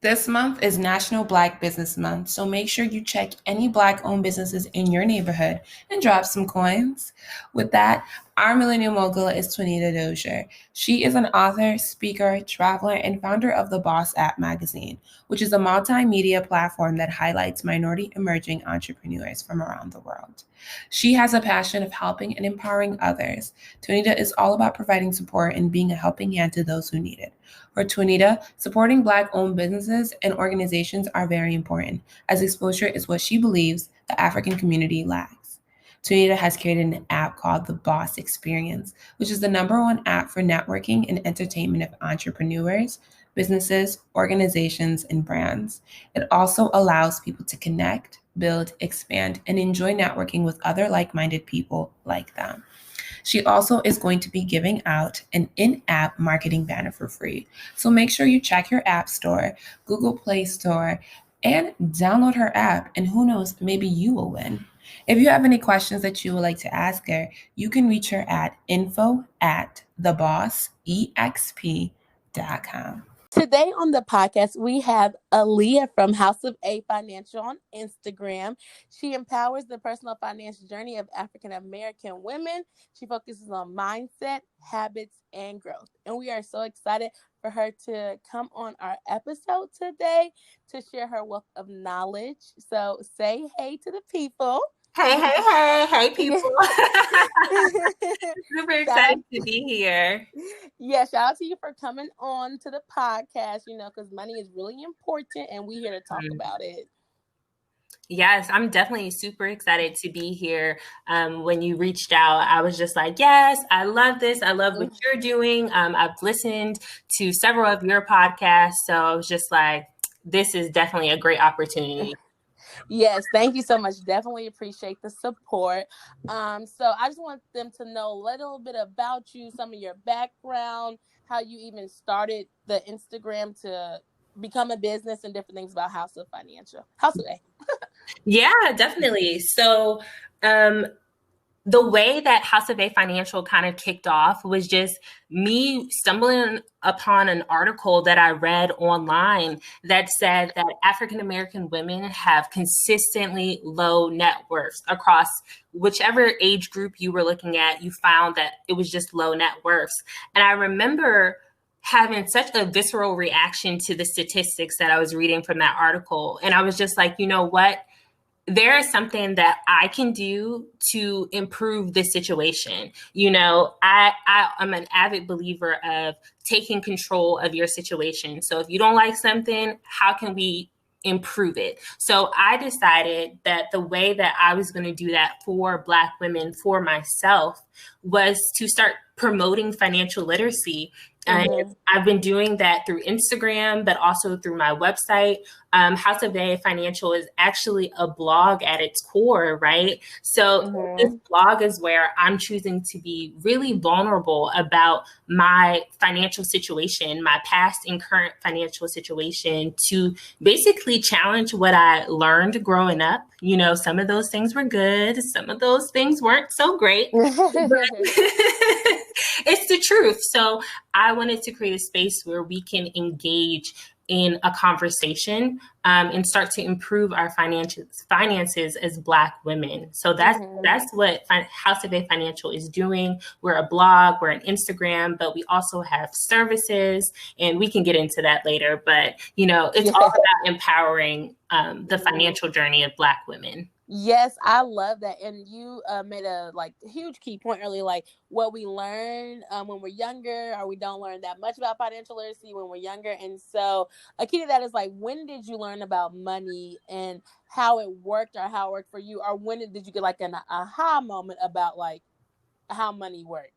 This month is National Black Business Month, so make sure you check any Black-owned businesses in your neighborhood and drop some coins. With that, our Millennial Mogul is Twanita Dozier. She is an author, speaker, traveler, and founder of the Boss App magazine, which is a multimedia platform that highlights minority emerging entrepreneurs from around the world. She has a passion of helping and empowering others. Twanita is all about providing support and being a helping hand to those who need it. For Twanita, supporting Black-owned businesses and organizations are very important, as exposure is what she believes the African community lacks. Twanita has created an app called the Boss Experience, which is the #1 app for networking and entertainment of entrepreneurs, businesses, organizations, and brands. It also allows people to connect, build, expand, and enjoy networking with other like-minded people like them. She also is going to be giving out an in-app marketing banner for free. So make sure you check your App Store, Google Play Store, and download her app. And who knows, maybe you will win. If you have any questions that you would like to ask her, you can reach her at info@thebossexp.com. Today on the podcast, we have Aaliyah from House of A Financial on Instagram. She empowers the personal financial journey of African American women. She focuses on mindset, habits, and growth. And we are so excited for her to come on our episode today to share her wealth of knowledge. So say hey to the people. Hey, people. Super excited to be here. Yeah, shout out to you for coming on to the podcast, because money is really important and we're here to talk about it. Yes, I'm definitely super excited to be here. When you reached out, I was just like, yes, I love this. I love what you're doing. I've listened to several of your podcasts. So I was just like, this is definitely a great opportunity. Yes, thank you so much. Definitely appreciate the support. So I just want them to know a little bit about you, some of your background, how you even started the Instagram to become a business and different things about House of A. Yeah, definitely. So the way that House of A Financial kind of kicked off was just me stumbling upon an article that I read online that said that African American women have consistently low net worths across whichever age group you were looking at. You found that it was just low net worths. And I remember having such a visceral reaction to the statistics that I was reading from that article. And I was just like, you know what? There is something that I can do to improve this situation. I'm an avid believer of taking control of your situation. So if you don't like something, how can we improve it? So I decided that the way that I was going to do that for Black women, for myself, was to start promoting financial literacy. And I've been doing that through Instagram, but also through my website. House of A Financial is actually a blog at its core, right? So this blog is where I'm choosing to be really vulnerable about my financial situation, my past and current financial situation, to basically challenge what I learned growing up. Some of those things were good. Some of those things weren't so great. It's the truth. So I wanted to create a space where we can engage in a conversation and start to improve our finances as Black women. So that's what House of A Financial is doing. We're a blog, we're an Instagram, but we also have services, and we can get into that later. But, it's all about empowering the financial journey of Black women. Yes, I love that. And you made a huge key point earlier, what we learn when we're younger, or we don't learn that much about financial literacy when we're younger. And so a key to that is when did you learn about money and how it worked, or how it worked for you? Or when did you get an aha moment about how money works?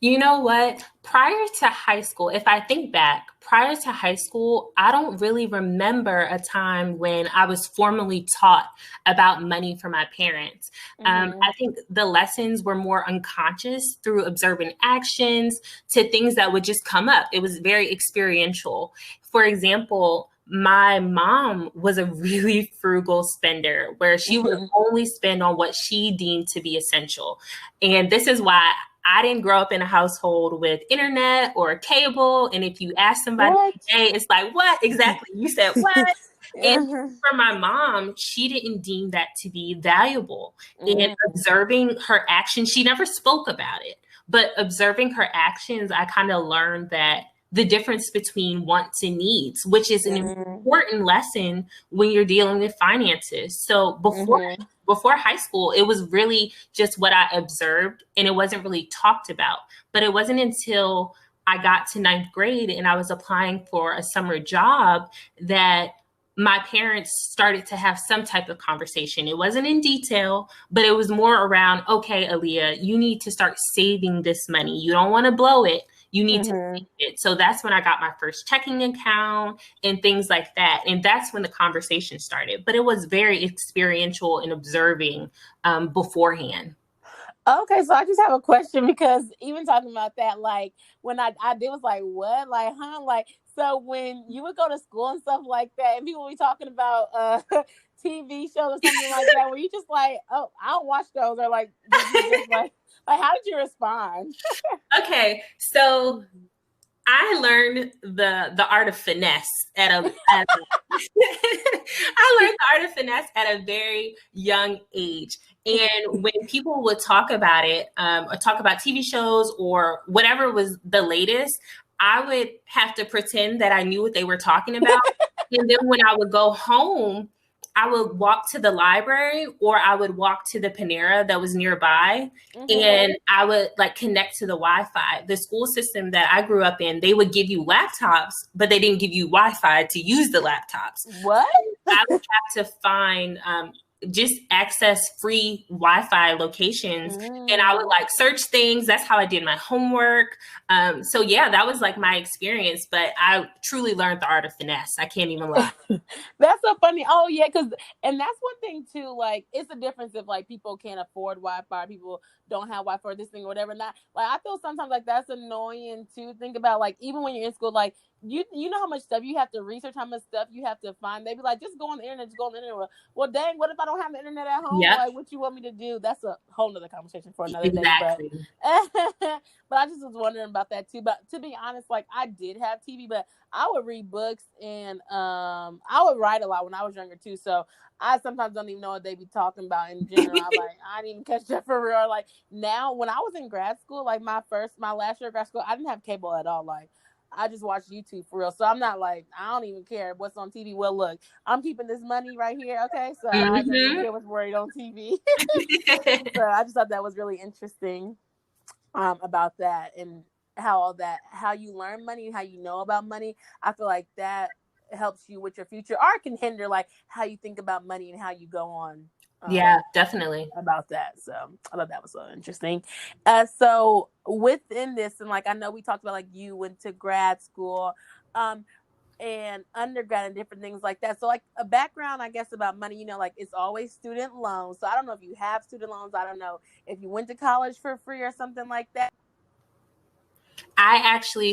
You know what? Prior to high school, if I think back, prior to high school, I don't really remember a time when I was formally taught about money from my parents. I think the lessons were more unconscious through observant actions to things that would just come up. It was very experiential. For example, my mom was a really frugal spender, where she would only spend on what she deemed to be essential. And this is why I didn't grow up in a household with internet or cable. And if you ask somebody today, it's like, what? Exactly. You said what? And for my mom, she didn't deem that to be valuable. And observing her actions, she never spoke about it, but observing her actions, I kind of learned that the difference between wants and needs, which is an important lesson when you're dealing with finances. So before high school, it was really just what I observed, and it wasn't really talked about. But it wasn't until I got to ninth grade and I was applying for a summer job that my parents started to have some type of conversation. It wasn't in detail, but it was more around, okay, Aaliyah, you need to start saving this money. You don't want to blow it. You need to save it. So that's when I got my first checking account and things like that. And that's when the conversation started. But it was very experiential and observing beforehand. Okay, so I just have a question, because even talking about that, like when I did was like, what? Like, huh? Like, so when you would go to school and stuff like that, and people would be talking about TV shows or something like that, were you just like, oh, I don't watch those? Or like, did you just like how did you respond? Okay, so I learned the art of finesse I learned the art of finesse at a very young age. And when people would talk about it, or talk about TV shows or whatever was the latest, I would have to pretend that I knew what they were talking about. And then when I would go home, I would walk to the library, or I would walk to the Panera that was nearby, and I would like connect to the Wi-Fi. The school system that I grew up in, they would give you laptops, but they didn't give you Wi-Fi to use the laptops. What? I would have to find just access free Wi-Fi locations, and I would like search things. That's how I did my homework. So yeah, that was like my experience, but I truly learned the art of finesse. I can't even lie. That's so funny. Oh yeah, and that's one thing too. Like, it's a difference if like people can't afford Wi-Fi, people don't have Wi-Fi or this thing or whatever. Not like, I feel sometimes like that's annoying to think about. Like, even when you're in school, like you know how much stuff you have to research, how much stuff you have to find. They be like, just go on the internet, just go on the internet. Well, dang, what if I don't have the internet at home? Yep. Like, what you want me to do? That's a whole nother conversation for another day. But I just was wondering about that too. But to be honest, like I did have TV, but I would read books, and I would write a lot when I was younger too. So I sometimes don't even know what they be talking about in general. I'm like, I didn't even catch that for real. Like now, when I was in grad school, like my last year of grad school, I didn't have cable at all. Like I just watch YouTube for real. So I'm not like, I don't even care what's on TV. Well, look, I'm keeping this money right here. Okay. So I don't even care what's worried on TV. So I just thought that was really interesting about that, and how you learn money, how you know about money. I feel like that helps you with your future, or it can hinder like how you think about money and how you go on. Yeah, definitely about that. So I thought that was so interesting. So within this, and like I know we talked about like you went to grad school and undergrad and different things like that. So like a background, I guess, about money, you know, like it's always student loans. So I don't know if you have student loans. I don't know if you went to college for free or something like that.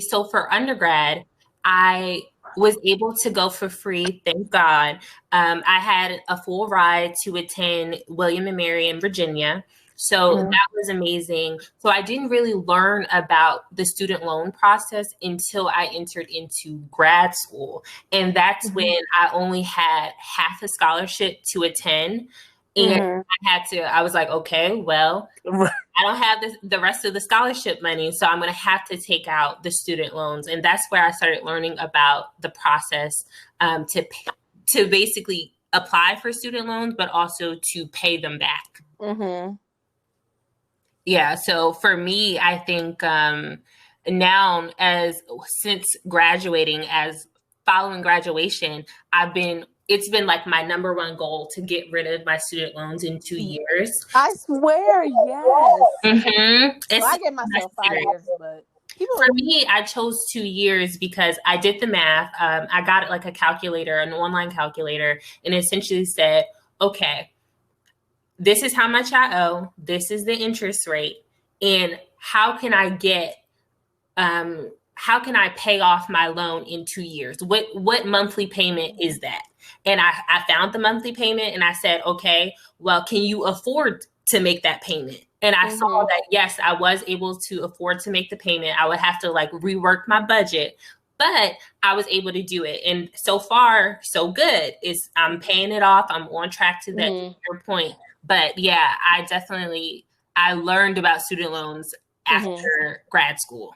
So for undergrad, I was able to go for free. Thank God. I had a full ride to attend William and Mary in Virginia. So that was amazing. So I didn't really learn about the student loan process until I entered into grad school. And that's when I only had half a scholarship to attend. And I was like, okay, well, I don't have the rest of the scholarship money, so I'm going to have to take out the student loans. And that's where I started learning about the process to basically apply for student loans, but also to pay them back. Yeah. So for me, I think now, since graduating, following graduation, it's been like my number one goal to get rid of my student loans in 2 years. I swear, yes. Well, I gave myself 5 years, but for me, I chose 2 years because I did the math. I got like a calculator, an online calculator, and essentially said, okay, this is how much I owe. This is the interest rate. And how can I pay off my loan in 2 years? What monthly payment is that? And I found the monthly payment, and I said, okay, well, can you afford to make that payment? And I saw that, yes, I was able to afford to make the payment. I would have to like rework my budget, but I was able to do it. And so far, so good. I'm paying it off. I'm on track to that to your point. But yeah, I learned about student loans after grad school.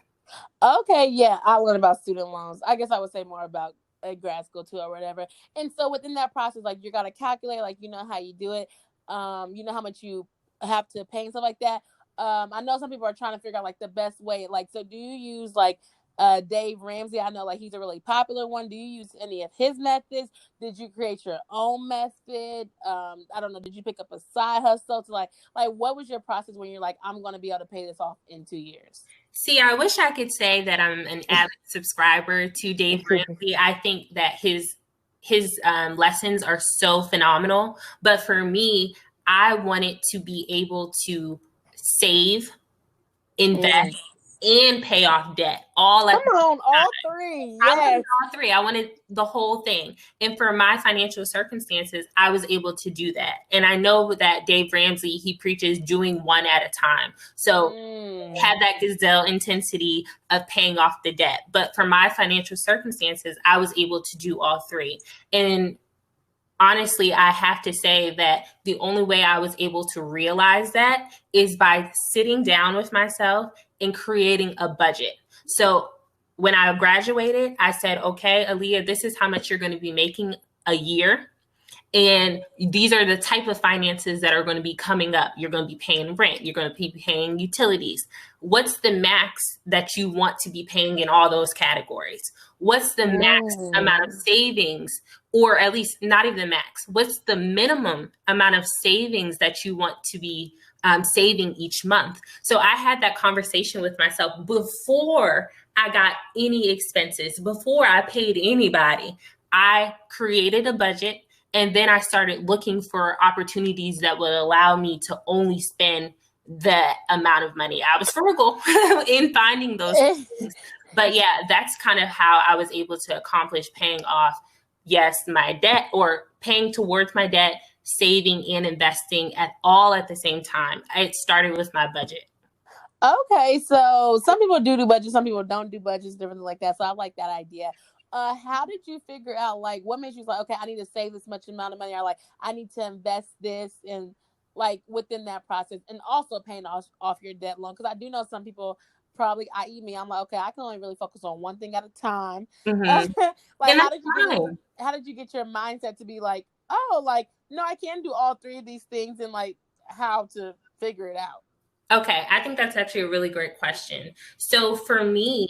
Okay, yeah, I learned about student loans. I guess I would say more about grad school too, or whatever. And so within that process, like you gotta calculate, like you know how you do it, you know how much you have to pay and stuff like that. I know some people are trying to figure out like the best way. Like, so do you use like Dave Ramsey? I know like he's a really popular one. Do you use any of his methods? Did you create your own method? I don't know. Did you pick up a side hustle to like what was your process when you're like, I'm gonna be able to pay this off in 2 years? See, I wish I could say that I'm an avid subscriber to Dave Ramsey. I think that his lessons are so phenomenal. But for me, I wanted to be able to save, invest, and pay off debt all at all three. Yes. I wanted all three. I wanted the whole thing. And for my financial circumstances, I was able to do that. And I know that Dave Ramsey, he preaches doing one at a time. So had that gazelle intensity of paying off the debt. But for my financial circumstances, I was able to do all three. And honestly, I have to say that the only way I was able to realize that is by sitting down with myself and creating a budget. So when I graduated, I said, okay, Aaliyah, this is how much you're going to be making a year. And these are the type of finances that are going to be coming up. You're going to be paying rent. You're going to be paying utilities. What's the max that you want to be paying in all those categories? What's the max amount of savings, or at least not even the max? What's the minimum amount of savings that you want to be saving each month? So I had that conversation with myself before I got any expenses, before I paid anybody. I created a budget. And then I started looking for opportunities that would allow me to only spend that amount of money. I was frugal in finding those things. But yeah, that's kind of how I was able to accomplish paying off, yes, my debt, or paying towards my debt, saving and investing at the same time. It started with my budget. Okay, so some people do budgets, some people don't do budgets, different like that. So I like that idea. How did you figure out, like, what made you like, okay, I need to save this much amount of money, or like, I need to invest this, and like within that process, and also paying off your debt loan? Because I do know some people, probably, i.e. me, I'm like, okay, I can only really focus on one thing at a time. Like, how did you get your mindset to be like, oh, like, no, I can do all three of these things, and like how to figure it out? Okay, I think that's actually a really great question. So for me,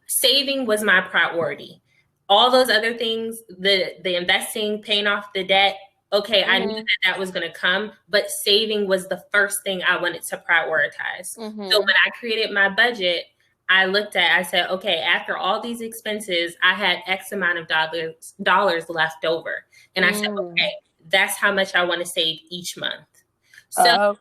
saving was my priority. All those other things, the investing, paying off the debt, okay, I knew that was going to come, but saving was the first thing I wanted to prioritize. So when I created my budget, I said, okay, after all these expenses, I had X amount of dollars left over. And I said, okay, that's how much I want to save each month. So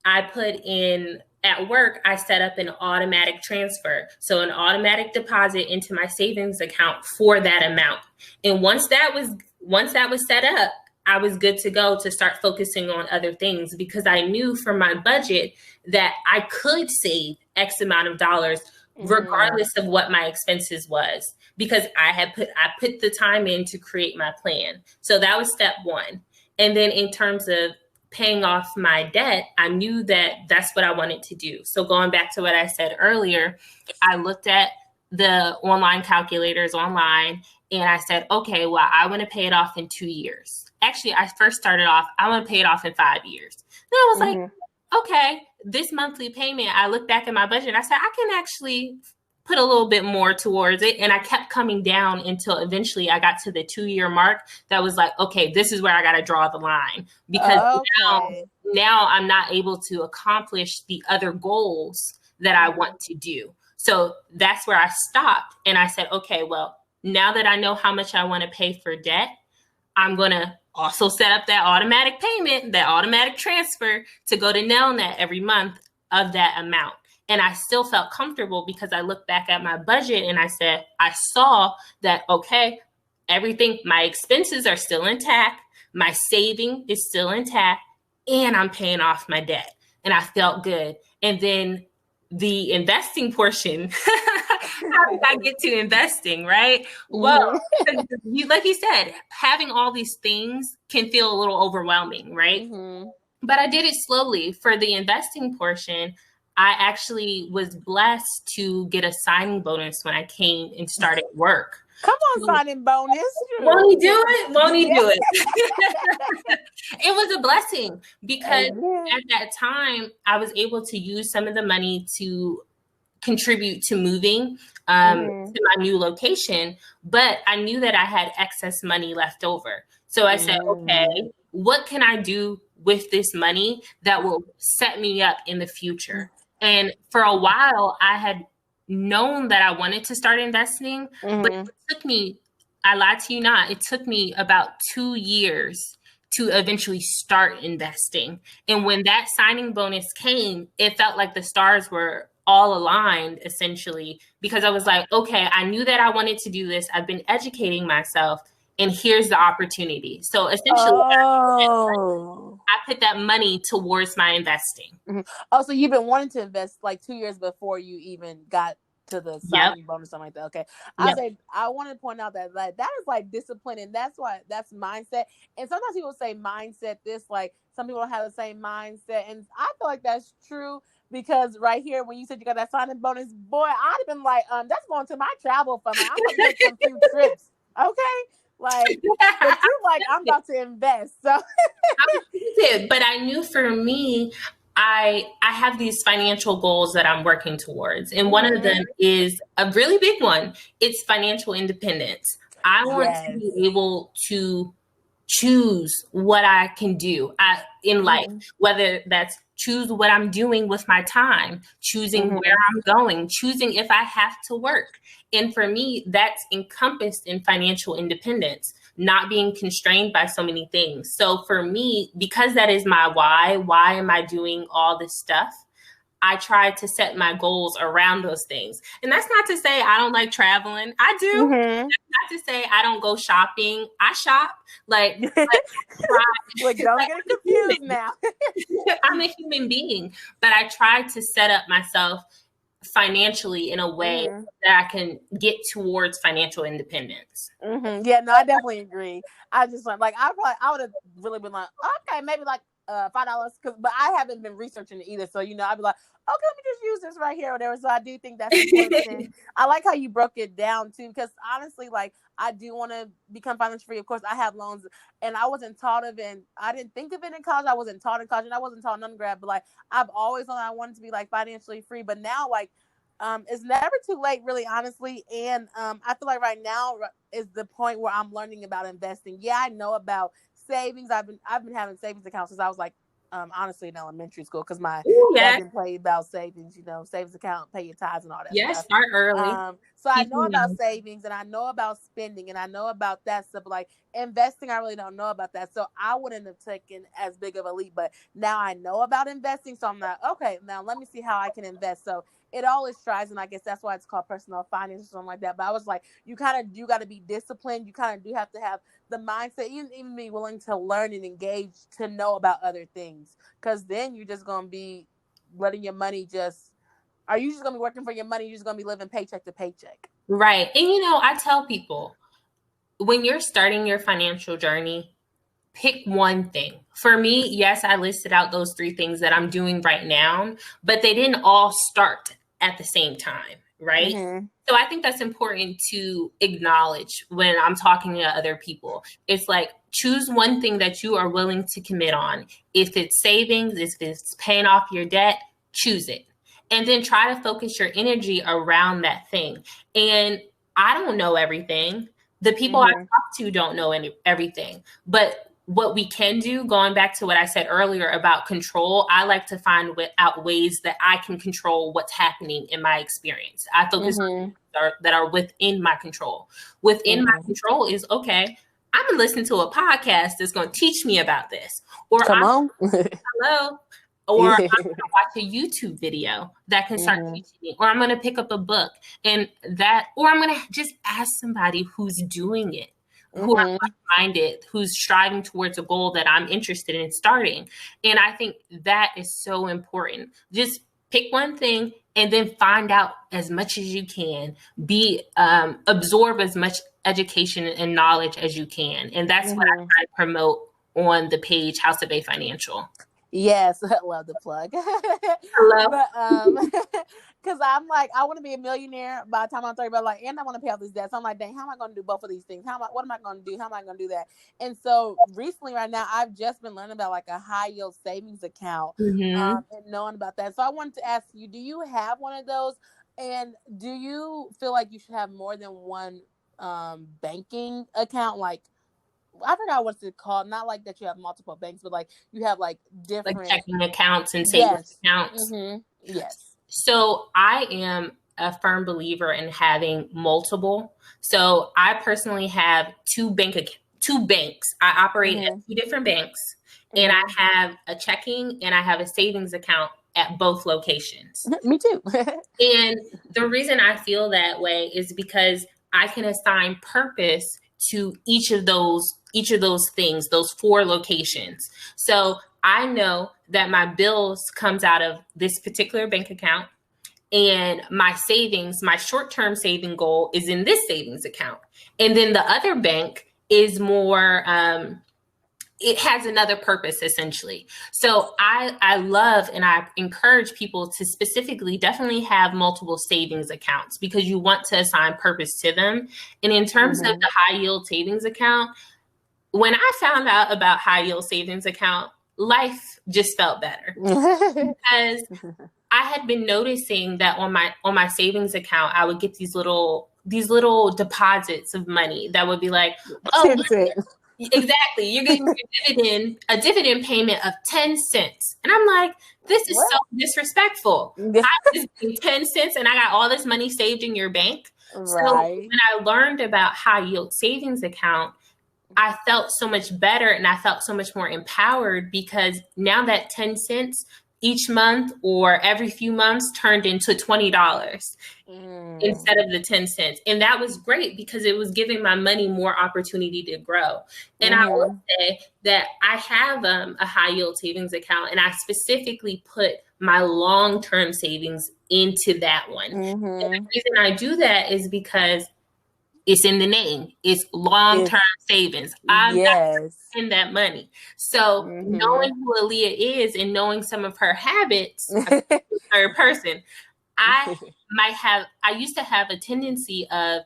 I put in, at work, I set up an automatic transfer. So an automatic deposit into my savings account for that amount. And once that was set up, I was good to go to start focusing on other things, because I knew from my budget that I could save X amount of dollars regardless of what my expenses was, because I put the time in to create my plan. So that was step one. And then in terms of paying off my debt, I knew that that's what I wanted to do. So going back to what I said earlier, I looked at the online calculators online, and I said, okay, well, I want to pay it off in 2 years. Actually, I first started off, I want to pay it off in 5 years. Then I was like, okay, this monthly payment, I looked back at my budget, I said, I can actually put a little bit more towards it. And I kept coming down until eventually I got to the 2-year mark. That was like, okay, this is where I got to draw the line, because now I'm not able to accomplish the other goals that I want to do. So that's where I stopped. And I said, okay, well, now that I know how much I want to pay for debt, I'm going to also set up that automatic payment, that automatic transfer to go to Nelnet every month of that amount. And I still felt comfortable because I looked back at my budget and I saw that, okay, everything, my expenses are still intact. My saving is still intact. and I'm paying off my debt. And I felt good. And then the investing portion, how did I get to investing, right? Well, like you said, having all these things can feel a little overwhelming, right? But I did it slowly. For the investing portion, I actually was blessed to get a signing bonus when I came and started work. Come on, signing bonus. Won't he do it? Won't he do it? It was a blessing because at that time, I was able to use some of the money to contribute to moving to my new location. But I knew that I had excess money left over. So I said, okay, what can I do with this money that will set me up in the future? And for a while, I had known that I wanted to start investing, but it took me, I lied to you not, it took me about 2 years to eventually start investing. And when that signing bonus came, it felt like the stars were all aligned, essentially, because I was like, okay, I knew that I wanted to do this. I've been educating myself, and here's the opportunity. So essentially, I put that money towards my investing. Oh, so you've been wanting to invest like 2 years before you even got to the signing bonus, something like that. Okay. I want to point out that that is like discipline, and that's mindset. And sometimes people say mindset this, like some people don't have the same mindset. And I feel like that's true, because right here, when you said you got that signing bonus, boy, I'd have been like, that's going to my travel fund. I'm gonna make some few trips. Okay. Like, but you like, I'm about to invest. So but I knew for me, I have these financial goals that I'm working towards. And one of them is a really big one. It's financial independence. I want to be able to choose what I can do in life, whether that's choose what I'm doing with my time, choosing where I'm going, choosing if I have to work. And for me, that's encompassed in financial independence, not being constrained by so many things. So for me, because that is my why am I doing all this stuff? I try to set my goals around those things. And that's not to say I don't like traveling. I do. That's not to say I don't go shopping. I shop. Like don't get confused now. I'm a human being, but I try to set up myself financially in a way that I can get towards financial independence. Yeah, no, I definitely agree. I just like I would have really been like, okay, maybe like $5, but I haven't been researching it either. So I'd be like, okay, let me just use this right here or whatever. So I do think that's important. I like how you broke it down too, because honestly, like I do want to become financially free. Of course, I have loans, and I wasn't taught of it. And I didn't think of it in college. I wasn't taught in college, and I wasn't taught in undergrad. But like I've always known I wanted to be like financially free. But now, like, it's never too late, really, honestly. And I feel like right now is the point where I'm learning about investing. Yeah, I know about savings. I've been having savings accounts since I was like honestly in elementary school, because my dad didn't play about savings, savings account, pay your tithes and all that stuff. Start early. So I know about savings, and I know about spending, and I know about that stuff. But like investing, I really don't know about that. So I wouldn't have taken as big of a leap. But now I know about investing, so I'm like, okay, now let me see how I can invest. So it always tries, and I guess that's why it's called personal finance or something like that. But I was like, you got to be disciplined. You kind of do have to have the mindset, even be willing to learn and engage to know about other things. Because then you're just going to be letting your money are you just going to be working for your money? You're just going to be living paycheck to paycheck. Right. And, I tell people, when you're starting your financial journey, pick one thing. For me, yes, I listed out those 3 things that I'm doing right now, but they didn't all start at the same time, right? So I think that's important to acknowledge when I'm talking to other people. It's like, choose one thing that you are willing to commit on. If it's savings, if it's paying off your debt, choose it. And then try to focus your energy around that thing. And I don't know everything. The people I talk to don't know everything. But what we can do, going back to what I said earlier about control, I like to find out ways that I can control what's happening in my experience. I focus on that are within my control. Within my control is, okay, I'm going to listen to a podcast that's going to teach me about this. Or hello. Or I'm going to watch a YouTube video that can start teaching me. Or I'm going to pick up a book or I'm going to just ask somebody who's doing it. who are like-minded, who's striving towards a goal that I'm interested in starting. And I think that is so important. Just pick one thing and then find out as much as you can. Absorb as much education and knowledge as you can. And that's what I try to promote on the page House of A Financial. Yes, I love the plug. Hello. But because I'm like, I want to be a millionaire by the time I'm 30, but like, and I want to pay off this debt. So I'm like, dang, how am I going to do both of these things? What am I going to do? How am I going to do that? And so recently, right now, I've just been learning about like a high yield savings account and knowing about that. So I wanted to ask you, do you have one of those? And do you feel like you should have more than one banking account? Like, I forgot what's it called. Not like that you have multiple banks, but like you have like different like checking accounts and savings accounts. Yes. So I am a firm believer in having multiple. So I personally have two banks. I operate at two different banks, and I have a checking and I have a savings account at both locations. Me too. And the reason I feel that way is because I can assign purpose to each of those things, those 4 locations. So I know that my bills comes out of this particular bank account, and my savings, my short-term saving goal is in this savings account. And then the other bank is more, it has another purpose essentially. So I love and I encourage people to specifically definitely have multiple savings accounts because you want to assign purpose to them. And in terms of the high yield savings account, when I found out about high yield savings account, life just felt better because I had been noticing that on my savings account, I would get these little deposits of money that would be like, oh, exactly. You're getting a dividend payment of 10 cents. And I'm like, this is so disrespectful. I was getting 10 cents and I got all this money saved in your bank. Right. So when I learned about high yield savings account, I felt so much better and I felt so much more empowered because now that 10 cents each month or every few months turned into $20 instead of the 10 cents. And that was great because it was giving my money more opportunity to grow. And I will say that I have a high yield savings account and I specifically put my long-term savings into that one. And the reason I do that is because it's in the name. It's long-term savings. I'm not in that money. So knowing who Aaliyah is and knowing some of her habits, her person, I used to have a tendency of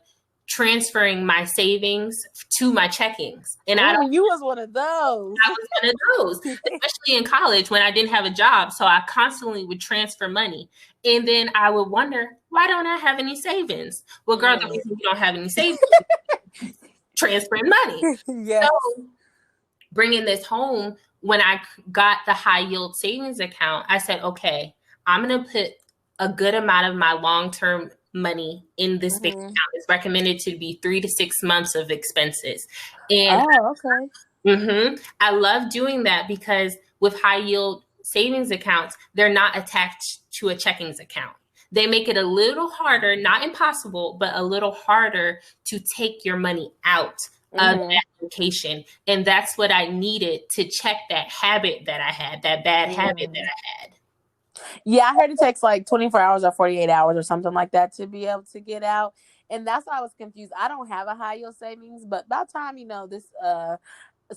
transferring my savings to my checkings. And you was one of those. I was one of those, especially in college when I didn't have a job. So I constantly would transfer money. And then I would wonder, why don't I have any savings? Well, girl, the reason you don't have any savings is transferring money. So bringing this home, when I got the high yield savings account, I said, okay, I'm going to put a good amount of my long-term money in this bank account. It's recommended to be 3 to 6 months of expenses. And I love doing that because with high yield savings accounts, they're not attached to a checkings account. They make it a little harder, not impossible, but a little harder to take your money out of that location. And that's what I needed to check that habit that I had, that bad habit that I had. Yeah, I heard it takes like 24 hours or 48 hours or something like that to be able to get out. And that's why I was confused. I don't have a high yield savings, but by the time, this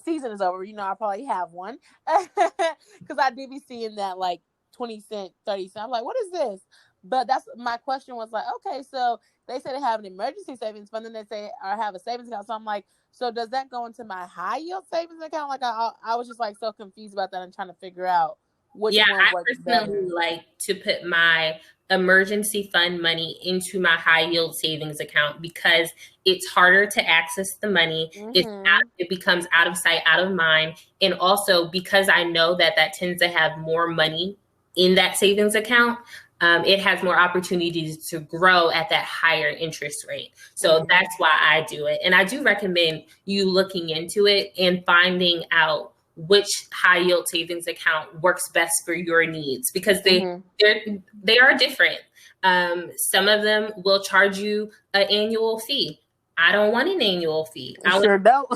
season is over, I'll probably have one. Because I do be seeing that like 20 cent, 30 cent. I'm like, what is this? But that's my question was like, okay, so they say they have an emergency savings fund, and they say I have a savings account. So I'm like, so does that go into my high yield savings account? Like I was just like so confused about that and trying to figure out which one works better. I personally like to put my emergency fund money into my high yield savings account because it's harder to access the money. It becomes out of sight, out of mind. And also because I know that tends to have more money in that savings account, it has more opportunities to grow at that higher interest rate. So that's why I do it. And I do recommend you looking into it and finding out which high yield savings account works best for your needs because they are different. Some of them will charge you an annual fee. I don't want an annual fee. Sure don't.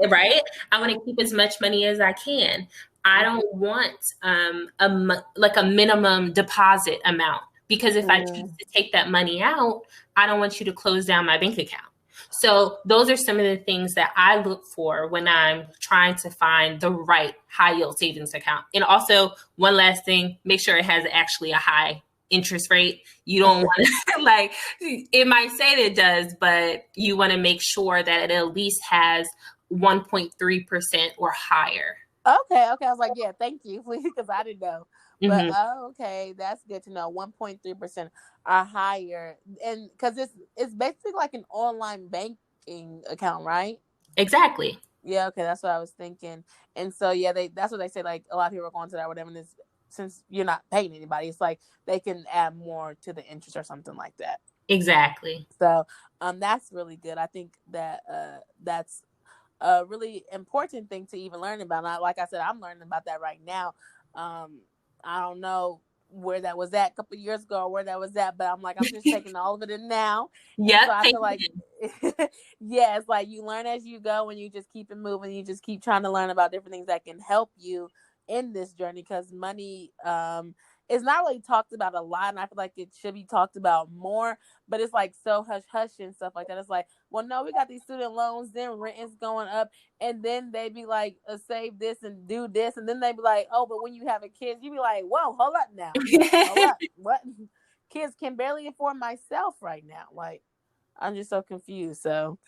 Right? I want to keep as much money as I can. I don't want like a minimum deposit amount, because if I choose to take that money out, I don't want you to close down my bank account. So those are some of the things that I look for when I'm trying to find the right high yield savings account. And also, one last thing, make sure it has actually a high interest rate. You don't want to, like, it might say it does, but you want to make sure that it at least has 1.3% or higher. Okay. I was like, yeah, thank you, please, because I didn't know. But okay, that's good to know. 1.3% are higher, and because it's basically like an online banking account, right? Exactly. Yeah. Okay, that's what I was thinking. And so yeah, that's what they say. Like a lot of people are going to that or whatever. And since you're not paying anybody, it's like they can add more to the interest or something like that. Exactly. So that's really good. I think that that's a really important thing to even learn about. And like I said, I'm learning about that right now. I don't know where that was at a couple of years ago or where that was at, but I'm like, I'm just taking all of it in now. Yeah. So I feel like, yeah, it's like you learn as you go and you just keep it moving. You just keep trying to learn about different things that can help you in this journey, because money is not really talked about a lot, and I feel like it should be talked about more, but it's like so hush hush and stuff like that. It's like, well, no, we got these student loans, then rent is going up, and then they be like, save this and do this, and then they be like, oh, but when you have a kid, you be like, whoa, hold up now. Hold up. What? Kids can barely afford myself right now. Like, I'm just so confused. So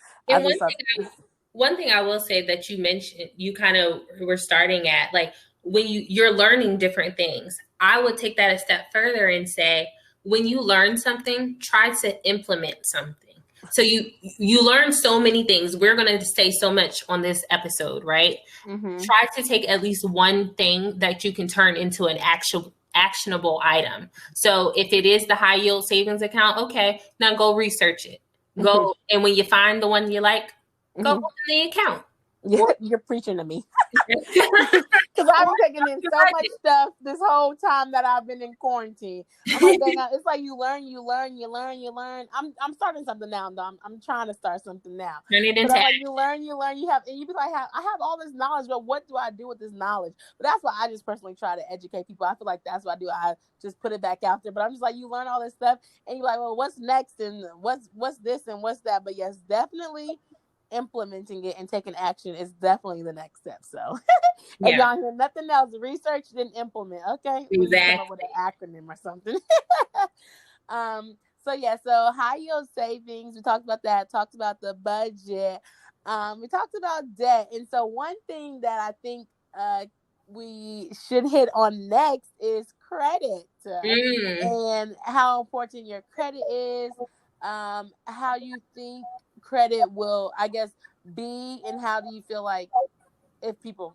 one thing I will say that you mentioned, you kind of were starting at, like, when you're learning different things, I would take that a step further and say, when you learn something, try to implement something. So you learn so many things. We're going to say so much on this episode, right? Try to take at least one thing that you can turn into an actionable item. So if it is the high yield savings account, okay, now go research it. Go, and when you find the one you like, go open the account. You're preaching to me. Because I've been taking in so much stuff this whole time that I've been in quarantine. I'm like, dang, it's like you learn. I'm starting something now, though. I'm trying to start something now. Turn it into like, you learn. You have, and you be like, I have all this knowledge, but what do I do with this knowledge? But that's why I just personally try to educate people. I feel like that's what I do. I just put it back out there. But I'm just like, you learn all this stuff, and you're like, well, what's next, and what's this, and what's that? But yes, definitely implementing it and taking action is definitely the next step. So if y'all hear nothing else, research then implement. Okay, exactly. Come up with an acronym or something. So high yield savings, we talked about that. Talked about the budget. We talked about debt, and so one thing that I think we should hit on next is credit and how important your credit is. How you think credit will, I guess, be, and how do you feel like if people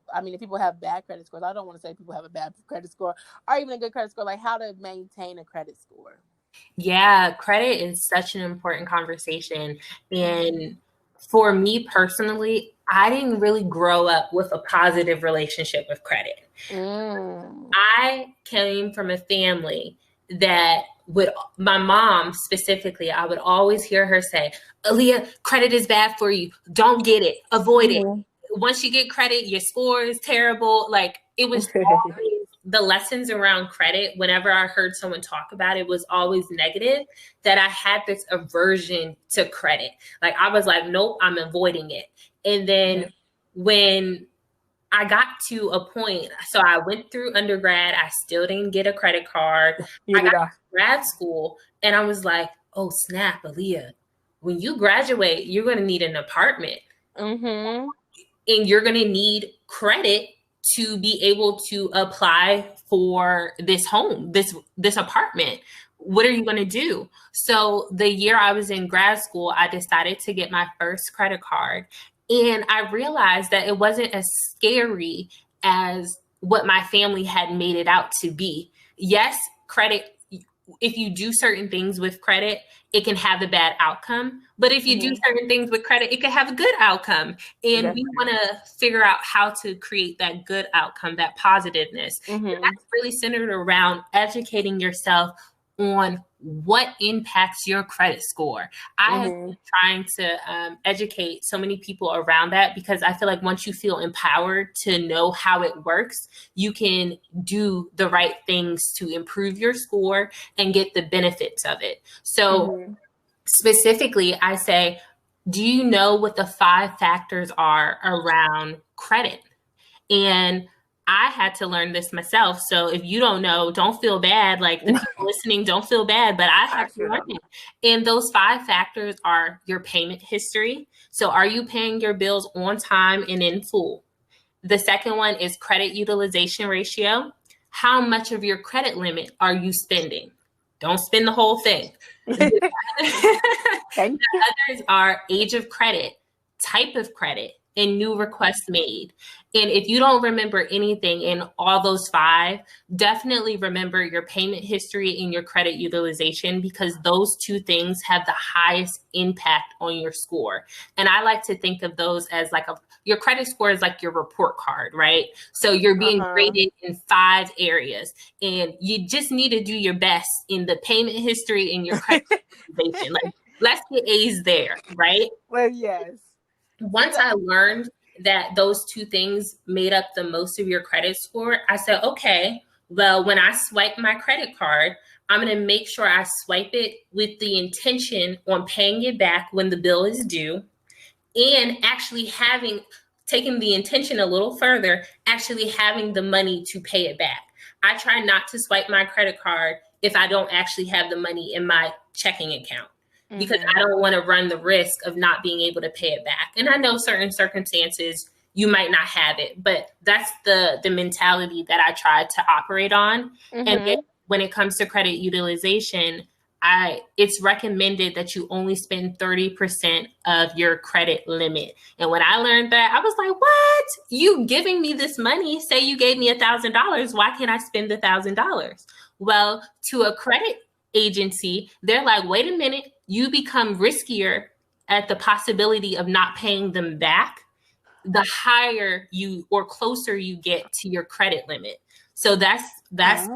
have bad credit scores, I don't want to say people have a bad credit score or even a good credit score, like how to maintain a credit score. Yeah, credit is such an important conversation. And for me personally, I didn't really grow up with a positive relationship with credit. I came from a family that my mom specifically, I would always hear her say, Aaliyah, credit is bad for you. Don't get it. Avoid it. Once you get credit, your score is terrible. Like, it was always the lessons around credit. Whenever I heard someone talk about it, was always negative, that I had this aversion to credit. Like, I was like, nope, I'm avoiding it. And then when I got to a point, so I went through undergrad, I still didn't get a credit card. I got to grad school, and I was like, oh, snap, Aaliyah, when you graduate, you're going to need an apartment. And you're going to need credit to be able to apply for this home, this apartment. What are you going to do? So the year I was in grad school, I decided to get my first credit card. And I realized that it wasn't as scary as what my family had made it out to be. Yes, credit, if you do certain things with credit, it can have a bad outcome. But if you do certain things with credit, it can have a good outcome. And we want to figure out how to create that good outcome, that positiveness. And that's really centered around educating yourself on what impacts your credit score. I have been trying to educate so many people around that, because I feel like once you feel empowered to know how it works, you can do the right things to improve your score and get the benefits of it. So specifically, I say, do you know what the 5 factors are around credit? And I had to learn this myself. So if you don't know, don't feel bad. Like, the people listening, don't feel bad, but I had to learn it. And those 5 factors are your payment history. So are you paying your bills on time and in full? The second one is credit utilization ratio. How much of your credit limit are you spending? Don't spend the whole thing. The others are age of credit, type of credit, and new requests made. And if you don't remember anything in all those 5, definitely remember your payment history and your credit utilization, because those 2 things have the highest impact on your score. And I like to think of those as like your credit score is like your report card, right? So you're being graded in 5 areas, and you just need to do your best in the payment history and your credit utilization. Like, let's get A's there, right? Well, yes. Once I learned that those 2 things made up the most of your credit score, I said, okay, well, when I swipe my credit card, I'm going to make sure I swipe it with the intention on paying it back when the bill is due, and actually taking the intention a little further, actually having the money to pay it back. I try not to swipe my credit card if I don't actually have the money in my checking account, because I don't want to run the risk of not being able to pay it back. And I know certain circumstances you might not have it, but that's the mentality that I try to operate on. And then when it comes to credit utilization, it's recommended that you only spend 30% of your credit limit. And when I learned that, I was like, what? You giving me this money? Say you gave me $1,000. Why can't I spend the $1,000? Well, to a credit agency, they're like, wait a minute, you become riskier at the possibility of not paying them back the higher you or closer you get to your credit limit. So that's That's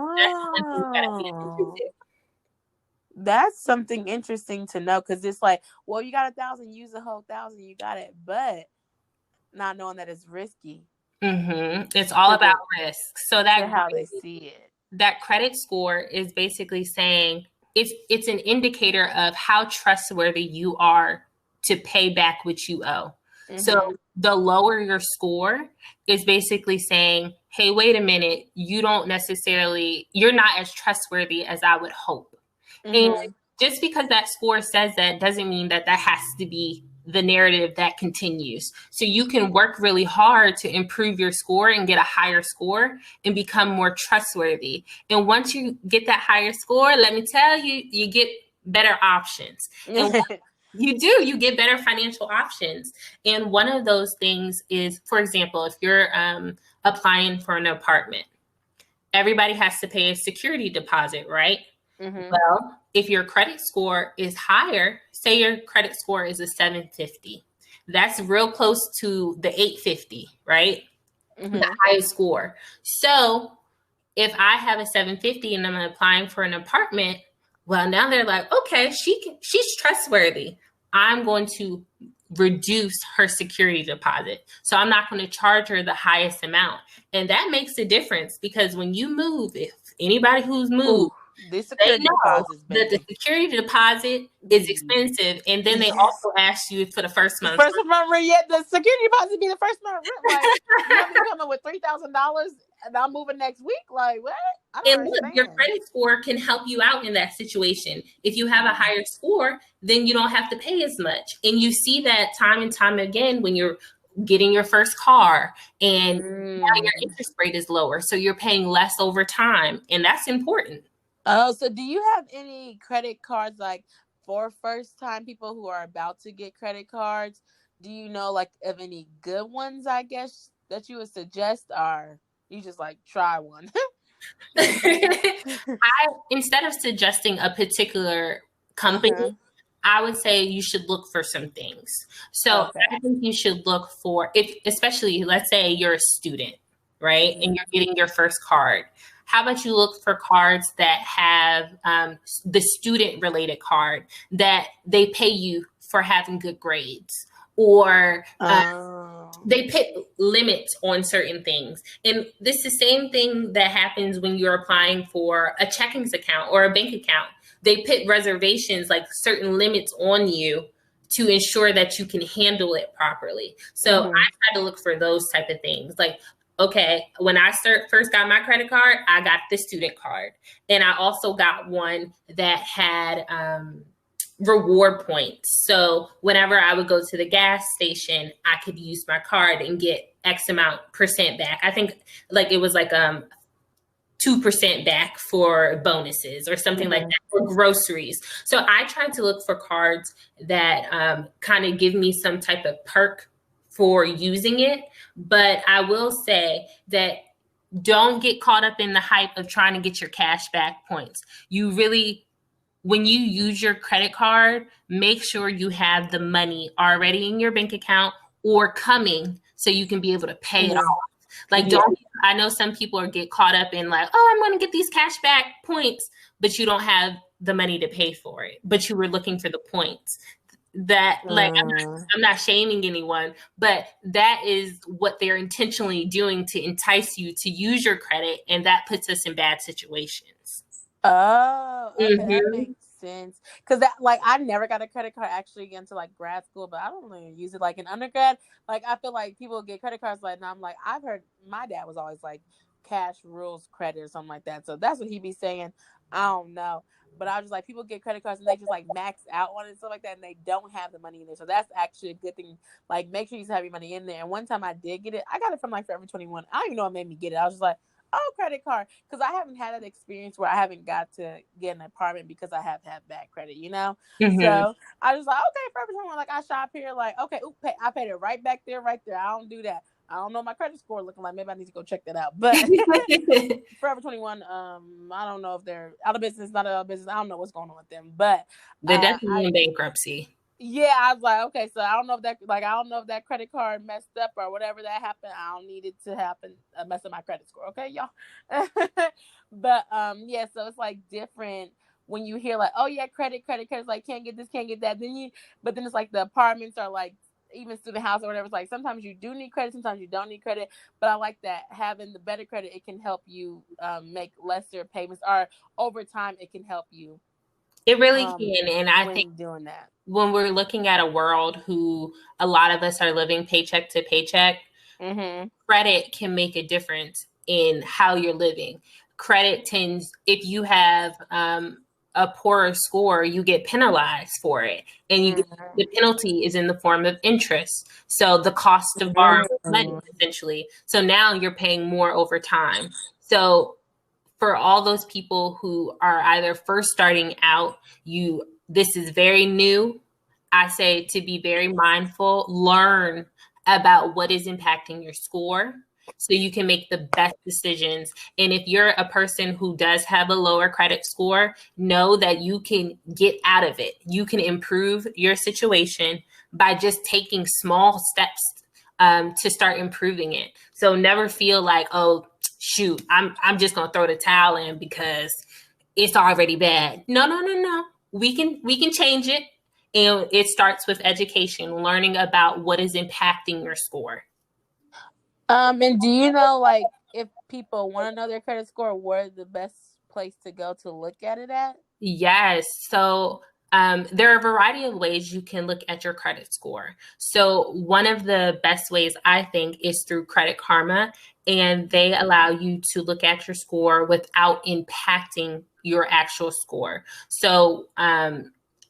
something interesting to know, because it's like, well, you got 1,000, use the whole 1,000, you got it, but not knowing that it's risky. It's all about risk. So that's how they see it. That credit score is basically saying it's an indicator of how trustworthy you are to pay back what you owe. So the lower your score is basically saying, hey, wait a minute, you're not as trustworthy as I would hope. And just because that score says that doesn't mean that has to be the narrative that continues. So you can work really hard to improve your score and get a higher score and become more trustworthy. And once you get that higher score, let me tell you, you get better options. And you get better financial options. And one of those things is, for example, if you're applying for an apartment, everybody has to pay a security deposit, right? Well, if your credit score is higher, say your credit score is a 750, that's real close to the 850, right? The highest score. So if I have a 750 and I'm applying for an apartment, well, now they're like, okay, she's trustworthy. I'm going to reduce her security deposit. So I'm not going to charge her the highest amount. And that makes a difference, because when you move, if anybody who's moved, the security that the security deposit is expensive, and then they also ask you for the first month. The security deposit be the first month rent. Like, you coming with $3,000 and I'm moving next week. Like, what? And look, your credit score can help you out in that situation. If you have a higher score, then you don't have to pay as much. And you see that time and time again when you're getting your first car, and now your interest rate is lower, so you're paying less over time, and that's important. Oh, so do you have any credit cards, like, for first-time people who are about to get credit cards? Do you know, like, of any good ones, I guess, that you would suggest, or you just, like, try one? Instead of suggesting a particular company, I would say you should look for some things. So I think you should look for, especially, let's say you're a student, right? And you're getting your first card. how about you look for cards that have the student related card that they pay you for having good grades, or they put limits on certain things. And this is the same thing that happens when you're applying for a checkings account or a bank account. They put reservations, like certain limits on you to ensure that you can handle it properly. So I try to look for those type of things. Like, okay, when I first got my credit card, I got the student card. And I also got one that had reward points. So whenever I would go to the gas station, I could use my card and get X amount % back. I think like it was like 2% back for bonuses or something like that, for groceries. So I tried to look for cards that kind of give me some type of perk for using it. But I will say that don't get caught up in the hype of trying to get your cash back points. You really, when you use your credit card, make sure you have the money already in your bank account or coming so you can be able to pay it off. Like, I know some people get caught up in like, oh, I'm going to get these cash back points, but you don't have the money to pay for it, but you were looking for the points. That, like, I'm not shaming anyone, but that is what they're intentionally doing to entice you to use your credit, and that puts us in bad situations. Oh, okay, that makes sense. Because that, like, I never got a credit card actually until like grad school, but I don't really use it like in undergrad. Like, I feel like people get credit cards like, and I'm like, I've heard my dad was always like cash rules credit or something like that. So that's what he be saying. I don't know. But I was just like, people get credit cards and they just like max out on it and stuff like that, and they don't have the money in there. So that's actually a good thing. Like, make sure you have your money in there. And one time I did get it. I got it from like Forever 21. I don't even know what made me get it. I was just like, oh, credit card. Because I haven't had that experience where I haven't got to get an apartment because I have had bad credit, you know? So I was like, okay, Forever 21. Like, I shop here. Like, okay, I paid it right back there, right there. I don't do that. I don't know my credit score looking like. Maybe I need to go check that out. But Forever 21, I don't know if they're out of business, not out of business. I don't know what's going on with them. But they're definitely in bankruptcy. Yeah, I was like, okay, so I don't know if that credit card messed up or whatever that happened. I don't need it to happen, mess up my credit score. Okay, y'all. But yeah, so it's like different when you hear like, oh yeah, credit, like can't get this, can't get that. But then it's like the apartments are like, even student house or whatever. It's like sometimes you do need credit, sometimes you don't need credit. But I like that having the better credit, it can help you make lesser payments, or over time it can help you. It really can. And I think doing that, when we're looking at a world who a lot of us are living paycheck to paycheck, credit can make a difference in how you're living. Credit tends, if you have a poorer score, you get penalized for it. And the penalty is in the form of interest. So the cost of borrowing money, essentially. So now you're paying more over time. So for all those people who are either first starting out, this is very new. I say to be very mindful, learn about what is impacting your score so you can make the best decisions. And if you're a person who does have a lower credit score, know that you can get out of it. You can improve your situation by just taking small steps to start improving it. So never feel like, oh, shoot, I'm just gonna throw the towel in because it's already bad. No. We can change it. And it starts with education, learning about what is impacting your score. And do you know, like, if people want to know their credit score, where's the best place to go to look at it at? Yes. So there are a variety of ways you can look at your credit score. So one of the best ways, I think, is through Credit Karma, and they allow you to look at your score without impacting your actual score. So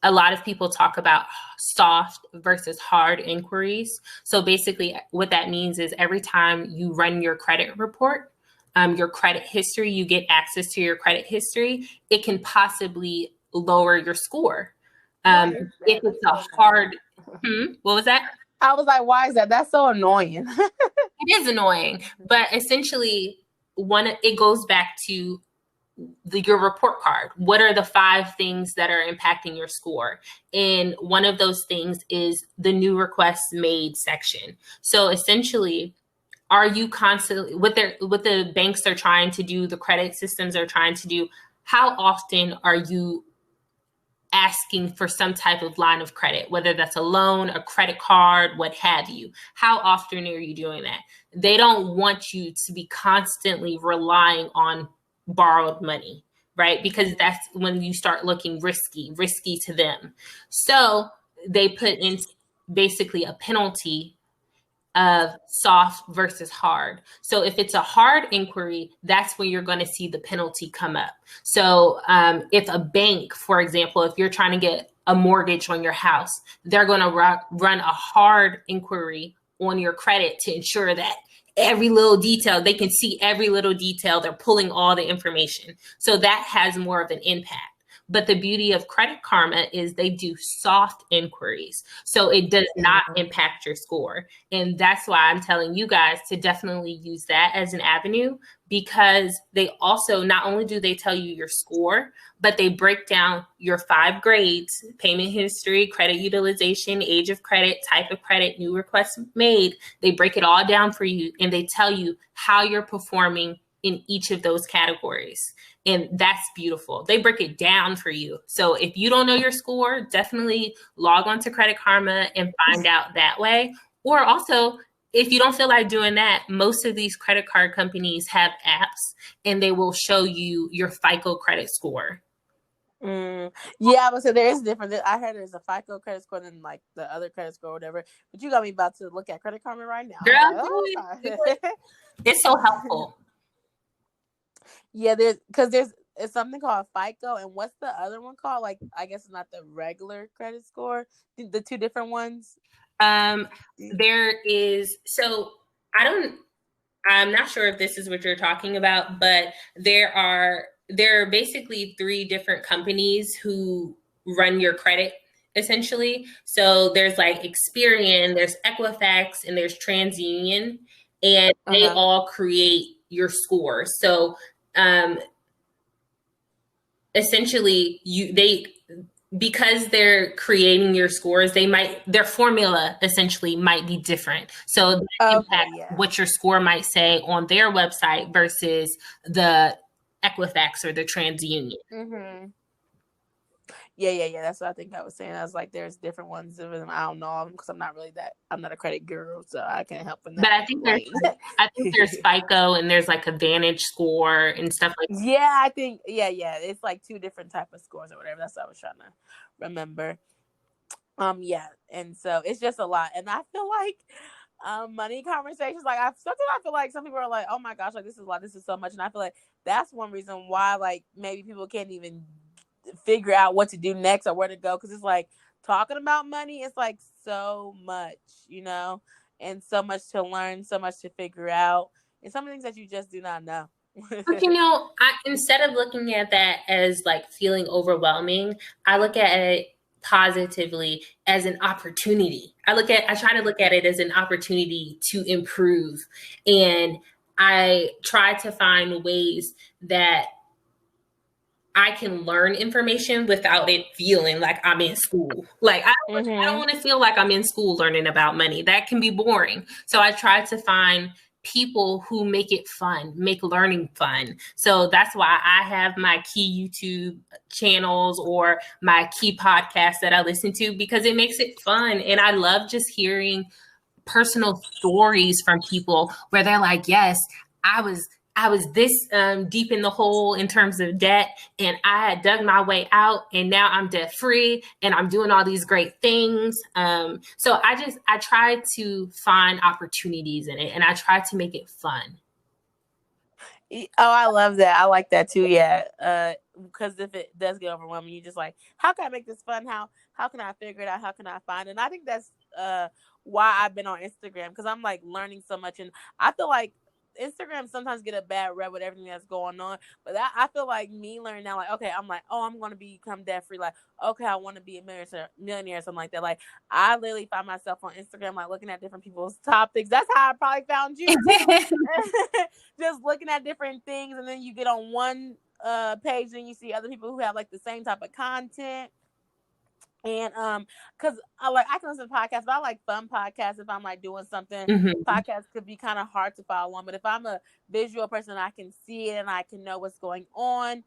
a lot of people talk about soft versus hard inquiries. So basically what that means is every time you run your credit report, your credit history, you get access to your credit history, it can possibly lower your score. If it's a hard, what was that? I was like, why is that? That's so annoying. It is annoying, but essentially it goes back to your report card. What are the 5 things that are impacting your score? And one of those things is the new requests made section. So essentially, are you constantly what the banks are trying to do, the credit systems are trying to do, how often are you asking for some type of line of credit, whether that's a loan, a credit card, what have you? How often are you doing that? They don't want you to be constantly relying on borrowed money, right? Because that's when you start looking risky to them. So they put in basically a penalty of soft versus hard. So if it's a hard inquiry, that's when you're going to see the penalty come up. So if a bank, for example, if you're trying to get a mortgage on your house, they're going to run a hard inquiry on your credit to ensure that every little detail, they can see every little detail. They're pulling all the information. So that has more of an impact. But the beauty of Credit Karma is they do soft inquiries. So it does not impact your score. And that's why I'm telling you guys to definitely use that as an avenue, because they also, not only do they tell you your score, but they break down your 5 grades: payment history, credit utilization, age of credit, type of credit, new requests made. They break it all down for you, and they tell you how you're performing in each of those categories. And that's beautiful. They break it down for you. So if you don't know your score, definitely log on to Credit Karma and find out that way. Or also, if you don't feel like doing that, most of these credit card companies have apps and they will show you your FICO credit score. Yeah, but so there is different. I heard there's a FICO credit score than like the other credit score or whatever. But you got me about to look at Credit Karma right now. Girl, it's so helpful. Yeah, there's it's something called FICO, and what's the other one called? Like, I guess it's not the regular credit score. The 2 different ones. There is, so I'm not sure if this is what you're talking about, but there are basically 3 different companies who run your credit, essentially. So there's like Experian, there's Equifax, and there's TransUnion, and they all create your score. So essentially because they're creating your scores, their formula essentially might be different. So that impacts what your score might say on their website versus the Equifax or the TransUnion. Mm-hmm. Yeah. That's what I think I was saying. I was like, there's different ones of them. I don't know them because I'm not a credit guru, so I can't help in that. But I think there's FICO and there's like a Vantage score and stuff like that. Yeah, I think it's like 2 different type of scores or whatever. That's what I was trying to remember. And so it's just a lot. And I feel like money conversations, like sometimes I feel like some people are like, oh my gosh, like this is a lot, this is so much. And I feel like that's one reason why like maybe people can't even figure out what to do next or where to go, because it's like talking about money, it's like so much, and so much to learn, so much to figure out, and some things that you just do not know. But instead of looking at that as like feeling overwhelming, I look at it positively as an opportunity. I try to look at it as an opportunity to improve, and I try to find ways that I can learn information without it feeling like I'm in school. Like I don't want to feel like I'm in school learning about money. That can be boring. So I try to find people who make it fun, make learning fun. So that's why I have my key YouTube channels or my key podcasts that I listen to, because it makes it fun. And I love just hearing personal stories from people where they're like, yes, I was this deep in the hole in terms of debt, and I had dug my way out, and now I'm debt free, and I'm doing all these great things. So I try to find opportunities in it, and I try to make it fun. Oh, I love that. I like that too. Yeah. Because if it does get overwhelming, you just like, how can I make this fun? How can I figure it out? How can I find it? And I think that's why I've been on Instagram, because I'm like learning so much, and I feel like Instagram sometimes get a bad rep with everything that's going on, but I feel like me learning now, like, okay, I'm like, oh, I'm going to become debt free. Like, okay, I want to be a millionaire, something like that. Like, I literally find myself on Instagram, like looking at different people's topics. That's how I probably found you. Just looking at different things. And then you get on one page and you see other people who have like the same type of content. And because I can listen to podcasts, but I like fun podcasts if I'm like doing something. Mhm. Podcasts could be kind of hard to follow on, but if I'm a visual person, I can see it and I can know what's going on.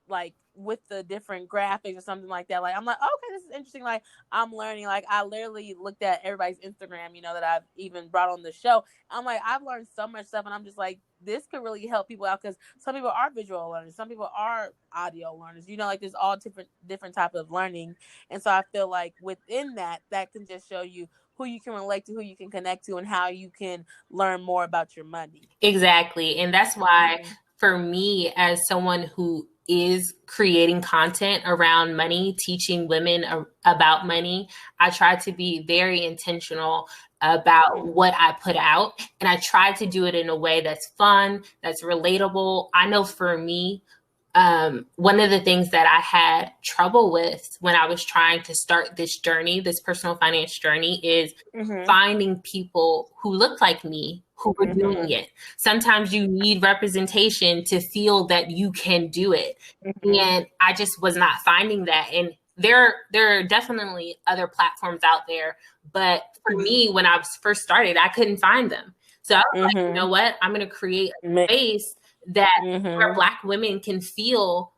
Like with the different graphics or something like that. Like I'm like, okay, this is interesting. Like I'm learning. Like I literally looked at everybody's Instagram, that I've even brought on the show. I'm like, I've learned so much stuff, and I'm just like, this could really help people out because some people are visual learners, some people are audio learners. Like there's all different type of learning, and so I feel like within that can just show you who you can relate to, who you can connect to, and how you can learn more about your money. Exactly. And that's why for me, as someone who is creating content around money, teaching women about money, I try to be very intentional about what I put out. And I try to do it in a way that's fun, that's relatable. I know for me, one of the things that I had trouble with when I was trying to start this journey, this personal finance journey, is finding people who look like me, who were doing it. Sometimes you need representation to feel that you can do it. And I just was not finding that. And there are definitely other platforms out there. But for me, when I was first started, I couldn't find them. So I was like, you know what? I'm going to create a space that where Black women can feel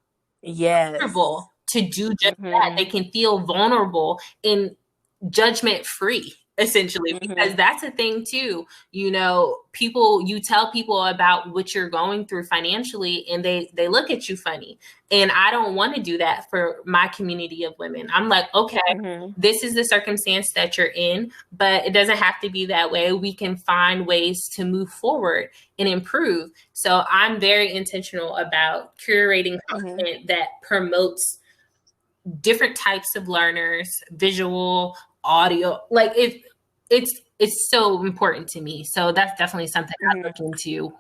comfortable to do just that. They can feel vulnerable and judgment free, essentially, because that's a thing too. You tell people about what you're going through financially and they look at you funny. And I don't want to do that for my community of women. I'm like, okay, this is the circumstance that you're in, but it doesn't have to be that way. We can find ways to move forward and improve. So I'm very intentional about curating content that promotes different types of learners, visual, audio. Like it's so important to me. So that's definitely something I look into.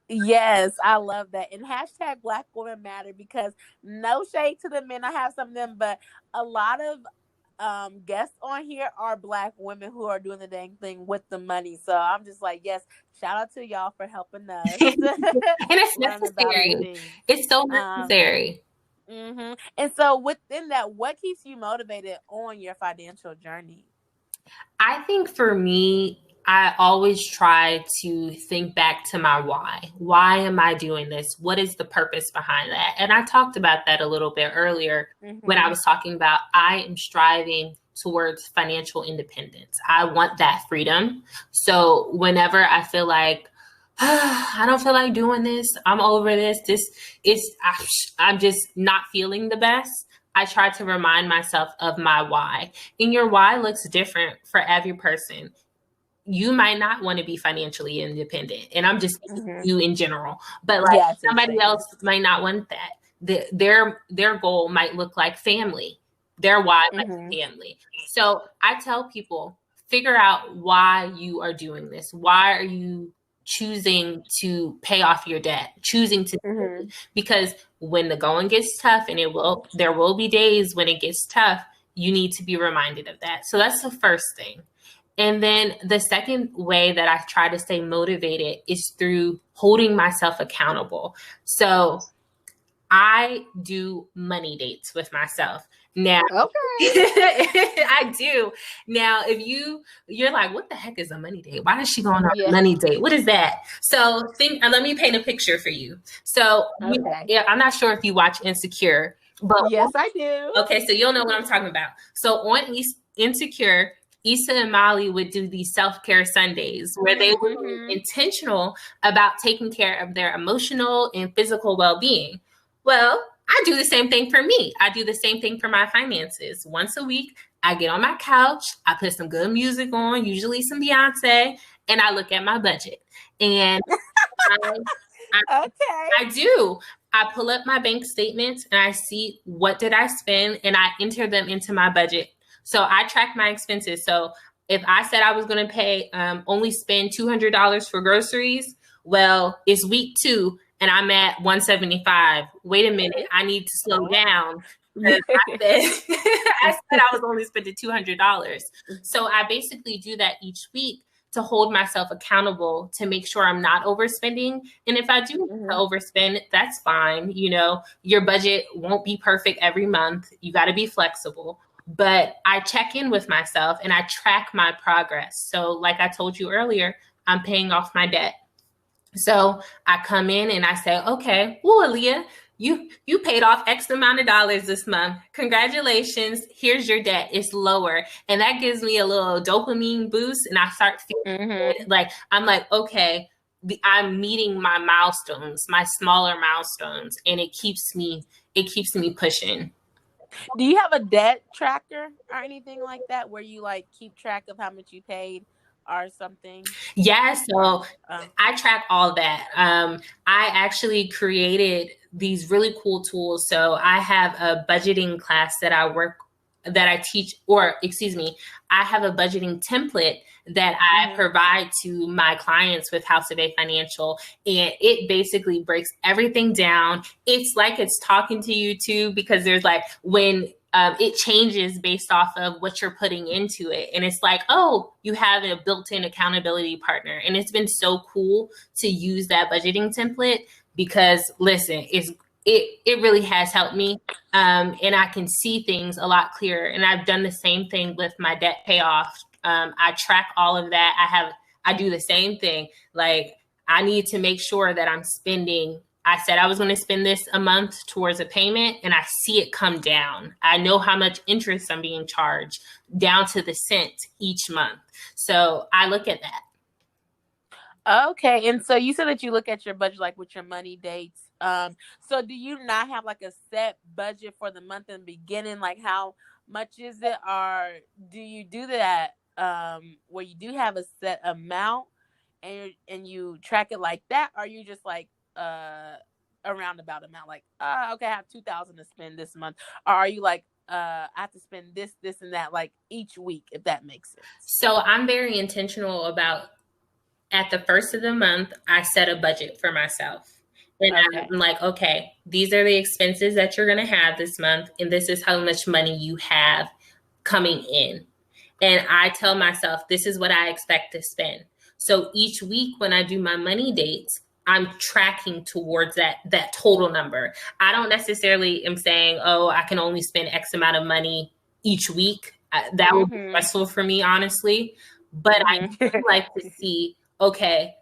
Yes, I love that. And hashtag Black Women Matter, because no shade to the men. I have some of them, but a lot of guests on here are Black women who are doing the dang thing with the money. So I'm just like, yes, shout out to y'all for helping us. And it's necessary. It's so necessary. And so within that, what keeps you motivated on your financial journey? I think for me, I always try to think back to my why. Why am I doing this? What is the purpose behind that? And I talked about that a little bit earlier when I was talking about I am striving towards financial independence. I want that freedom. So whenever I feel like, I don't feel like doing this, I'm over this, I'm just not feeling the best, I try to remind myself of my why. And your why looks different for every person. You might not want to be financially independent. And I'm just you in general. But somebody else might not want that. Their goal might look like family. Their why might be family. So I tell people, figure out why you are doing this. Why are you choosing to pay off your debt, choosing to because when the going gets tough, and there will be days when it gets tough, you need to be reminded of that. So that's the first thing. And then the second way that I try to stay motivated is through holding myself accountable. So I do money dates with myself. Now, I do. Now, if you're like, what the heck is a money date? Why is she going on a money date? What is that? So let me paint a picture for you. So I'm not sure if you watch Insecure, but yes, I do. Okay, so you'll know what I'm talking about. So on Insecure, Issa and Molly would do these self-care Sundays where they were intentional about taking care of their emotional and physical well-being. Well, I do the same thing for me. I do the same thing for my finances. Once a week, I get on my couch, I put some good music on, usually some Beyonce, and I look at my budget. And I do. I pull up my bank statements and I see what did I spend, and I enter them into my budget. So I track my expenses. So if I said I was going to only spend $200 for groceries, well, it's week 2 and I'm at $175. Wait a minute, I need to slow down. I said I was only spending $200. So I basically do that each week to hold myself accountable to make sure I'm not overspending. And if I do overspend, that's fine. Your budget won't be perfect every month. You got to be flexible. but I check in with myself and I track my progress. So like I told you earlier, I'm paying off my debt. So I come in and I say, okay, well, Aaliyah, you paid off X amount of dollars this month. Congratulations. Here's your debt. It's lower. And that gives me a little dopamine boost. And I start feeling good. Like, I'm like, okay, I'm meeting my milestones, my smaller milestones. And it keeps me pushing. Do you have a debt tracker or anything like that where you like keep track of how much you paid or something? Yeah, so I track all that. I actually created these really cool tools. So I have a budgeting class that I teach, or excuse me, I have a budgeting template that I provide to my clients with House of A Financial. And it basically breaks everything down. It's like it's talking to you too, because there's like when it changes based off of what you're putting into it. And it's like, oh, you have a built-in accountability partner. And it's been so cool to use that budgeting template because listen, it really has helped me. And I can see things a lot clearer. And I've done the same thing with my debt payoff. I track all of that. I do the same thing. Like I need to make sure that I'm spending. I said I was going to spend this a month towards a payment and I see it come down. I know how much interest I'm being charged down to the cent each month. So I look at that. Okay. And so you said that you look at your budget like with your money dates. So do you not have like a set budget for the month in the beginning? Like how much is it? Or do you do that where you do have a set amount and you track it like that? Or are you just like a roundabout amount, like okay, I have $2,000 to spend this month? Or are you like I have to spend this and that like each week, if that makes sense? So I'm very intentional about at the first of the month, I set a budget for myself. And I'm like, okay, these are the expenses that you're going to have this month. And this is how much money you have coming in. And I tell myself, this is what I expect to spend. So each week when I do my money dates, I'm tracking towards that total number. I don't necessarily am saying, oh, I can only spend X amount of money each week. That would be stressful for me, honestly. But I do like to see, okay,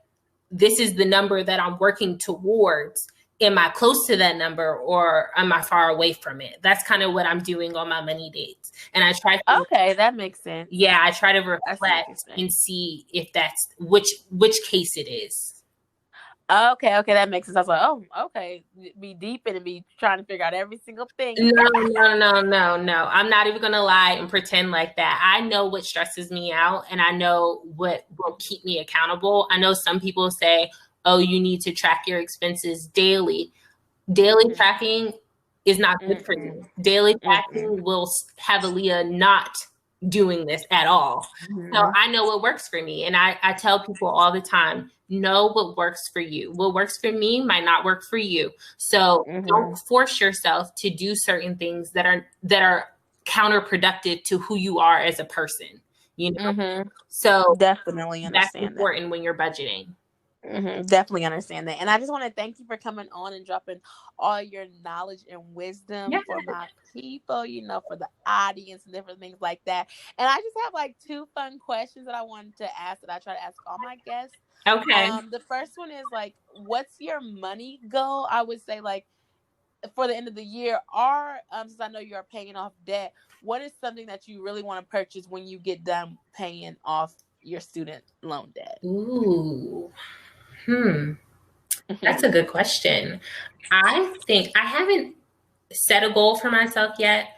this is the number that I'm working towards. Am I close to that number or am I far away from it? That's kind of what I'm doing on my money dates. And I try to, okay, that makes sense. Yeah, I try to reflect and see if that's which case it is. Okay, that makes sense. I was like, oh, okay, be deep and be trying to figure out every single thing. No. I'm not even gonna lie and pretend like that. I know what stresses me out and I know what will keep me accountable. I know some people say, oh, you need to track your expenses daily. Daily tracking is not good for you. Daily tracking will have Aaliyah not doing this at all. So I know what works for me. And I tell people all the time, know what works for you. What works for me might not work for you. So don't force yourself to do certain things that are counterproductive to who you are as a person. You know? So definitely understand that's important when you're budgeting. Definitely understand that. And I just want to thank you for coming on and dropping all your knowledge and wisdom for my people, for the audience and different things like that. And I just have like 2 fun questions that I wanted to ask that I try to ask all my guests. Okay. The first one is like, what's your money goal? I would say like for the end of the year, or since I know you're paying off debt, what is something that you really want to purchase when you get done paying off your student loan debt? Ooh. That's a good question. I think I haven't set a goal for myself yet,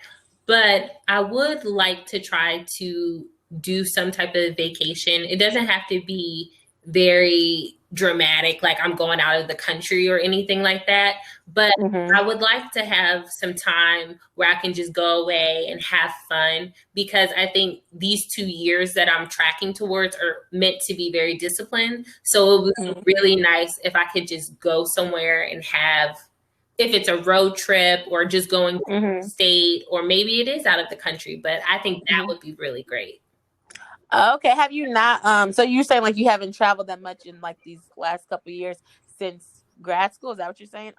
but I would like to try to do some type of vacation. It doesn't have to be very dramatic, like I'm going out of the country or anything like that. But I would like to have some time where I can just go away and have fun, because I think these 2 years that I'm tracking towards are meant to be very disciplined. So it would be really nice if I could just go somewhere and have, if it's a road trip or just going to the state, or maybe it is out of the country, but I think that would be really great. Okay. Have you not, so you're saying like you haven't traveled that much in like these last couple of years since grad school? Is that what you're saying?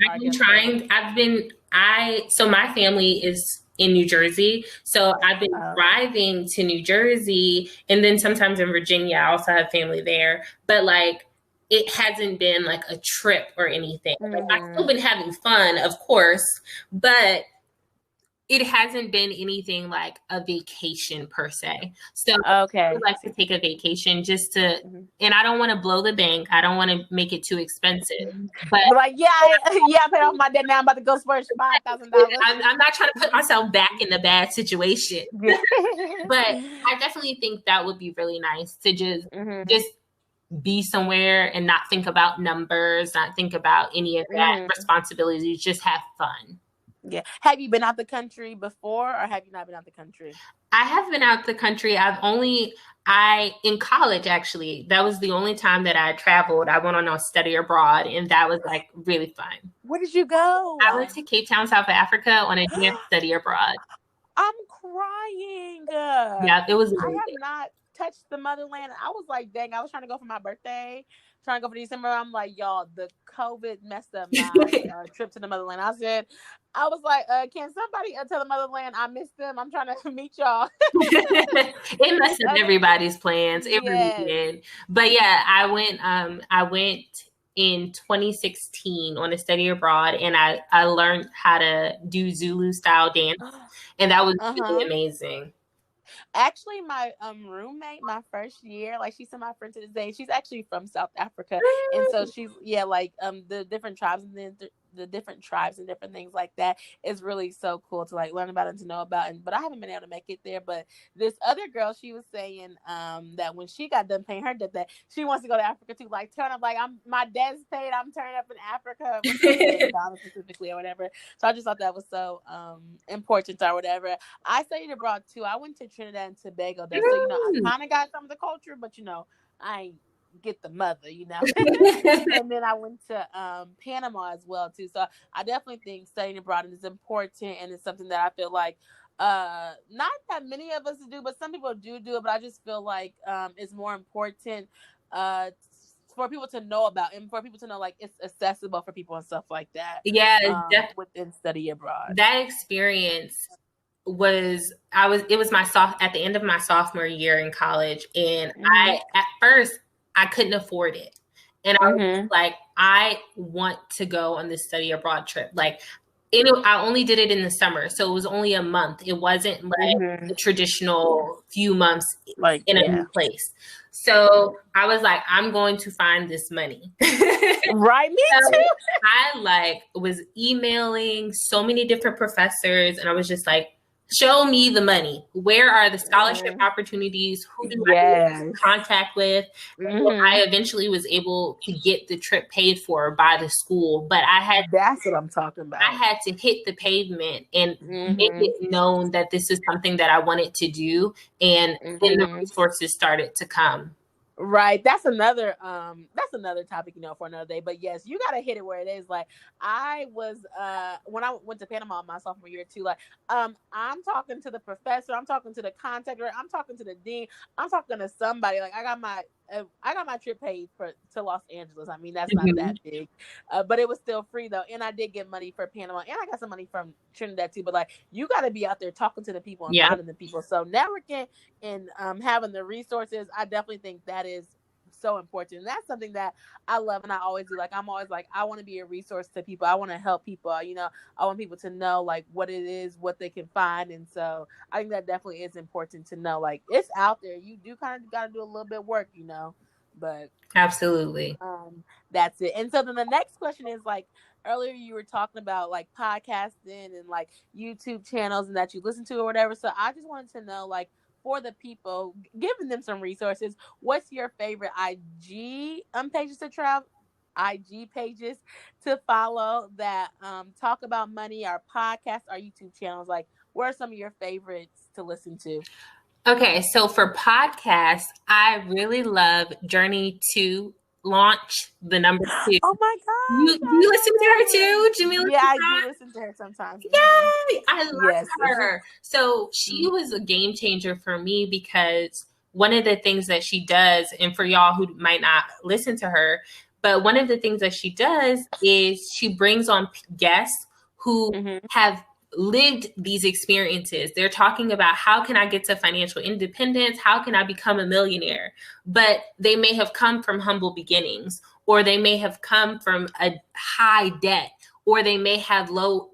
I've been trying. So my family is in New Jersey. So I've been driving to New Jersey, and then sometimes in Virginia. I also have family there. But like, it hasn't been like a trip or anything. Like, I've still been having fun, of course, but it hasn't been anything like a vacation per se. So I would like to take a vacation just to, and I don't want to blow the bank. I don't want to make it too expensive. But like, I paid off my debt now. I'm about to go splurge $5,000. I'm not trying to put myself back in a bad situation. But I definitely think that would be really nice to just be somewhere and not think about numbers, not think about any of that responsibilities, just have fun. Yeah. Have you been out the country before, or have you not been out the country? I have been out the country. In college, actually, that was the only time that I traveled. I went on a study abroad, and that was like really fun. Where did you go? I went to Cape Town, South Africa on a dance study abroad. I'm crying. Yeah, it was amazing. I have not touched the motherland. I was like, dang, I was trying to go for my birthday, trying to go for December. I'm like, y'all, the COVID messed up my trip to the motherland. I was like, can somebody tell the motherland I missed them? I'm trying to meet y'all. It messed up everybody's plans. It really did. But yeah, I went in 2016 on a study abroad, and I learned how to do Zulu style dance, and that was really amazing. Actually, my roommate, my first year, like, she's my friend to this day. She's actually from South Africa, and so she's the different tribes and the different tribes and different things like that is really so cool to like learn about and to know about. But I haven't been able to make it there. But this other girl, she was saying that when she got done paying her debt, that she wants to go to Africa too. Like, turn up, like, my debt's paid, I'm turning up in Africa, specifically or whatever. So I just thought that was so important or whatever. I studied abroad too. I went to Trinidad and Tobago there, so I kind of got some of the culture, but I ain't get the mother, and then I went to Panama as well too. So I definitely think studying abroad is important, and it's something that I feel like not that many of us do, but some people do it. But I just feel like it's more important for people to know about, and for people to know like it's accessible for people and stuff like that. Yeah, within study abroad. That experience it was at the end of my sophomore year in college, and at first I couldn't afford it, and I was like, I want to go on this study abroad trip. Like, I only did it in the summer, so it was only a month. It wasn't like the traditional few months in a new place. So I was like, I'm going to find this money. Right, me too. I was emailing so many different professors, and I was just like, show me the money. Where are the scholarship opportunities? Who do I get in contact with? I eventually was able to get the trip paid for by the school, but that's what I'm talking about. I had to hit the pavement and make it known that this is something that I wanted to do, and then the resources started to come. Right. That's another topic, for another day. But yes, you gotta hit it where it is. Like, I was when I went to Panama my sophomore year too, like I'm talking to the professor, I'm talking to the contact, I'm talking to the dean, I'm talking to somebody. Like, I got my trip paid to Los Angeles. I mean, that's not that big, but it was still free though, and I did get money for Panama, and I got some money from Trinidad too. But like, you got to be out there talking to the people and finding the people. So networking and having the resources, I definitely think that is so important. And that's something that I love, and I always do. Like, I'm always like, I want to be a resource to people. I want to help people. I want people to know like what it is, what they can find. And so I think that definitely is important to know. Like, it's out there. You do kind of got to do a little bit of work, but absolutely. That's it. And so then the next question is, like, earlier you were talking about like podcasting and like YouTube channels and that you listen to or whatever. So I just wanted to know, like, for the people, giving them some resources, what's your favorite IG pages to follow that talk about money, our podcasts, our YouTube channels? Like, what are some of your favorites to listen to? Okay, so for podcasts, I really love Journey to Launch, the number 2. Oh my God. You listen to her too, Jamila? Yeah, I do listen to her sometimes. Yay! I love her. So she was a game changer for me, because one of the things that she does, and for y'all who might not listen to her, But one of the things that she does is she brings on guests who have lived these experiences. They're talking about how can I get to financial independence? How can I become a millionaire? But they may have come from humble beginnings, or they may have come from a high debt, or they may have low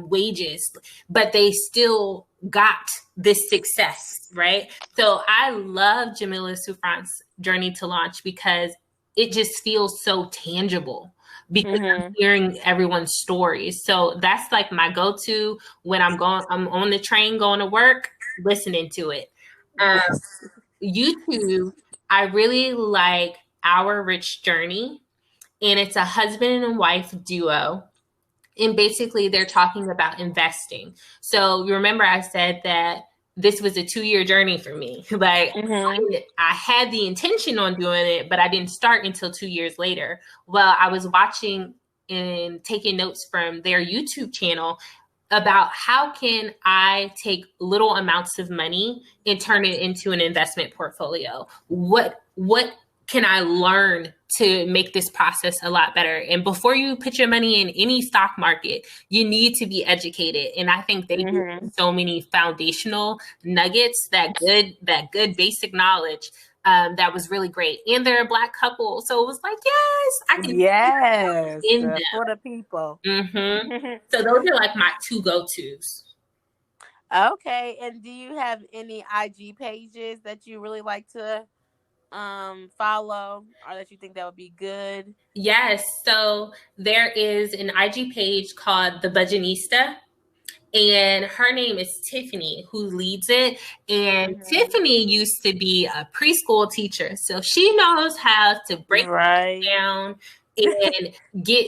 wages, but they still got this success, right? So I love Jamila Souffrant's Journey to Launch because it just feels so tangible because I'm hearing everyone's stories. So that's like my go-to when I'm on the train going to work, listening to it. YouTube, I really like Our Rich Journey, and it's a husband and wife duo. And basically they're talking about investing. So you remember I said that this was a 2-year journey for me. Like I had the intention on doing it, but I didn't start until 2 years later. Well, I was watching and taking notes from their YouTube channel about how can I take little amounts of money and turn it into an investment portfolio? What can I learn to make this process a lot better? And before you put your money in any stock market, you need to be educated. And I think they give so many foundational nuggets, that good basic knowledge that was really great. And they're a Black couple. So it was like, yes, I can in them. For the people. So those are like my 2 go-tos. Okay. And do you have any IG pages that you really like to follow, or that you think that would be good? Yes. So there is an IG page called The Budgetnista, and her name is Tiffany, who leads it. And Tiffany used to be a preschool teacher, so she knows how to break it down and get.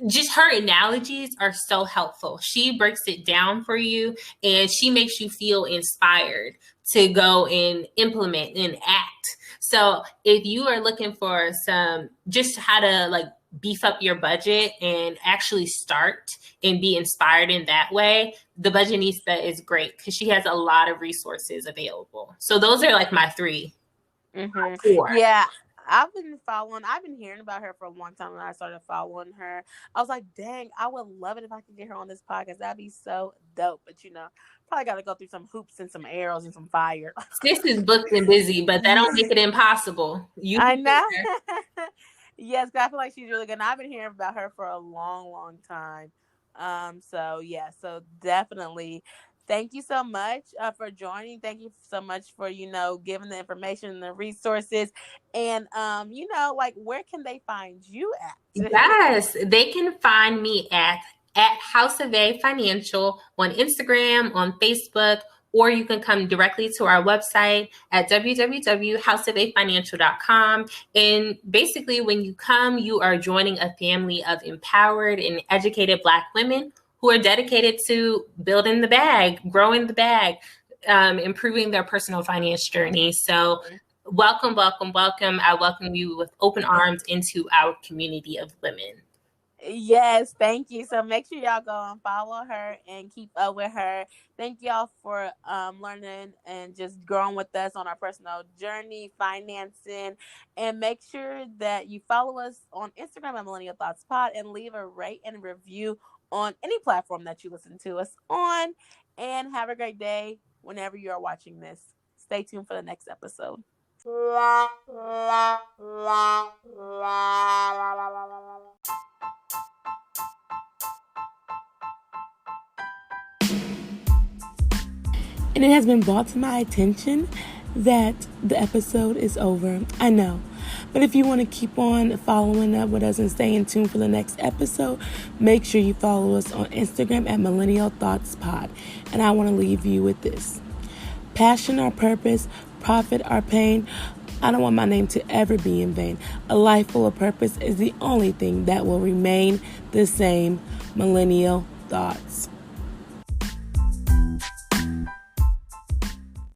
Just her analogies are so helpful. She breaks it down for you, and she makes you feel inspired to go and implement and act. So if you are looking for some, just how to like beef up your budget and actually start and be inspired in that way, The Budgetnista is great because she has a lot of resources available. So those are like my 3. 4. Yeah. I've been hearing about her for a long time when I started following her. I was like, dang, I would love it if I could get her on this podcast. That'd be so dope. But probably got to go through some hoops and some arrows and some fire. Sis is booked and busy, but that don't make it impossible. I know. Yes, I feel like she's really good. And I've been hearing about her for a long, long time. So definitely. Thank you so much for joining. Thank you so much for, giving the information and the resources. And, where can they find you at? Yes, they can find me at House of A Financial on Instagram, on Facebook, or you can come directly to our website at www.houseofafinancial.com. And basically, when you come, you are joining a family of empowered and educated Black women who are dedicated to building the bag, growing the bag, improving their personal finance journey. So welcome, welcome, welcome. I welcome you with open arms into our community of women. Yes, thank you. So make sure y'all go and follow her and keep up with her. Thank y'all for learning and just growing with us on our personal journey, financing. And make sure that you follow us on Instagram at Millennial Thoughts Pod and leave a rate and review on any platform that you listen to us on. And have a great day whenever you are watching this. Stay tuned for the next episode. And it has been brought to my attention that the episode is over. I know. But if you want to keep on following up with us and staying tuned for the next episode, make sure you follow us on Instagram at Millennial Thoughts Pod. And I want to leave you with this. Passion or purpose, profit or pain, I don't want my name to ever be in vain. A life full of purpose is the only thing that will remain the same. Millennial Thoughts.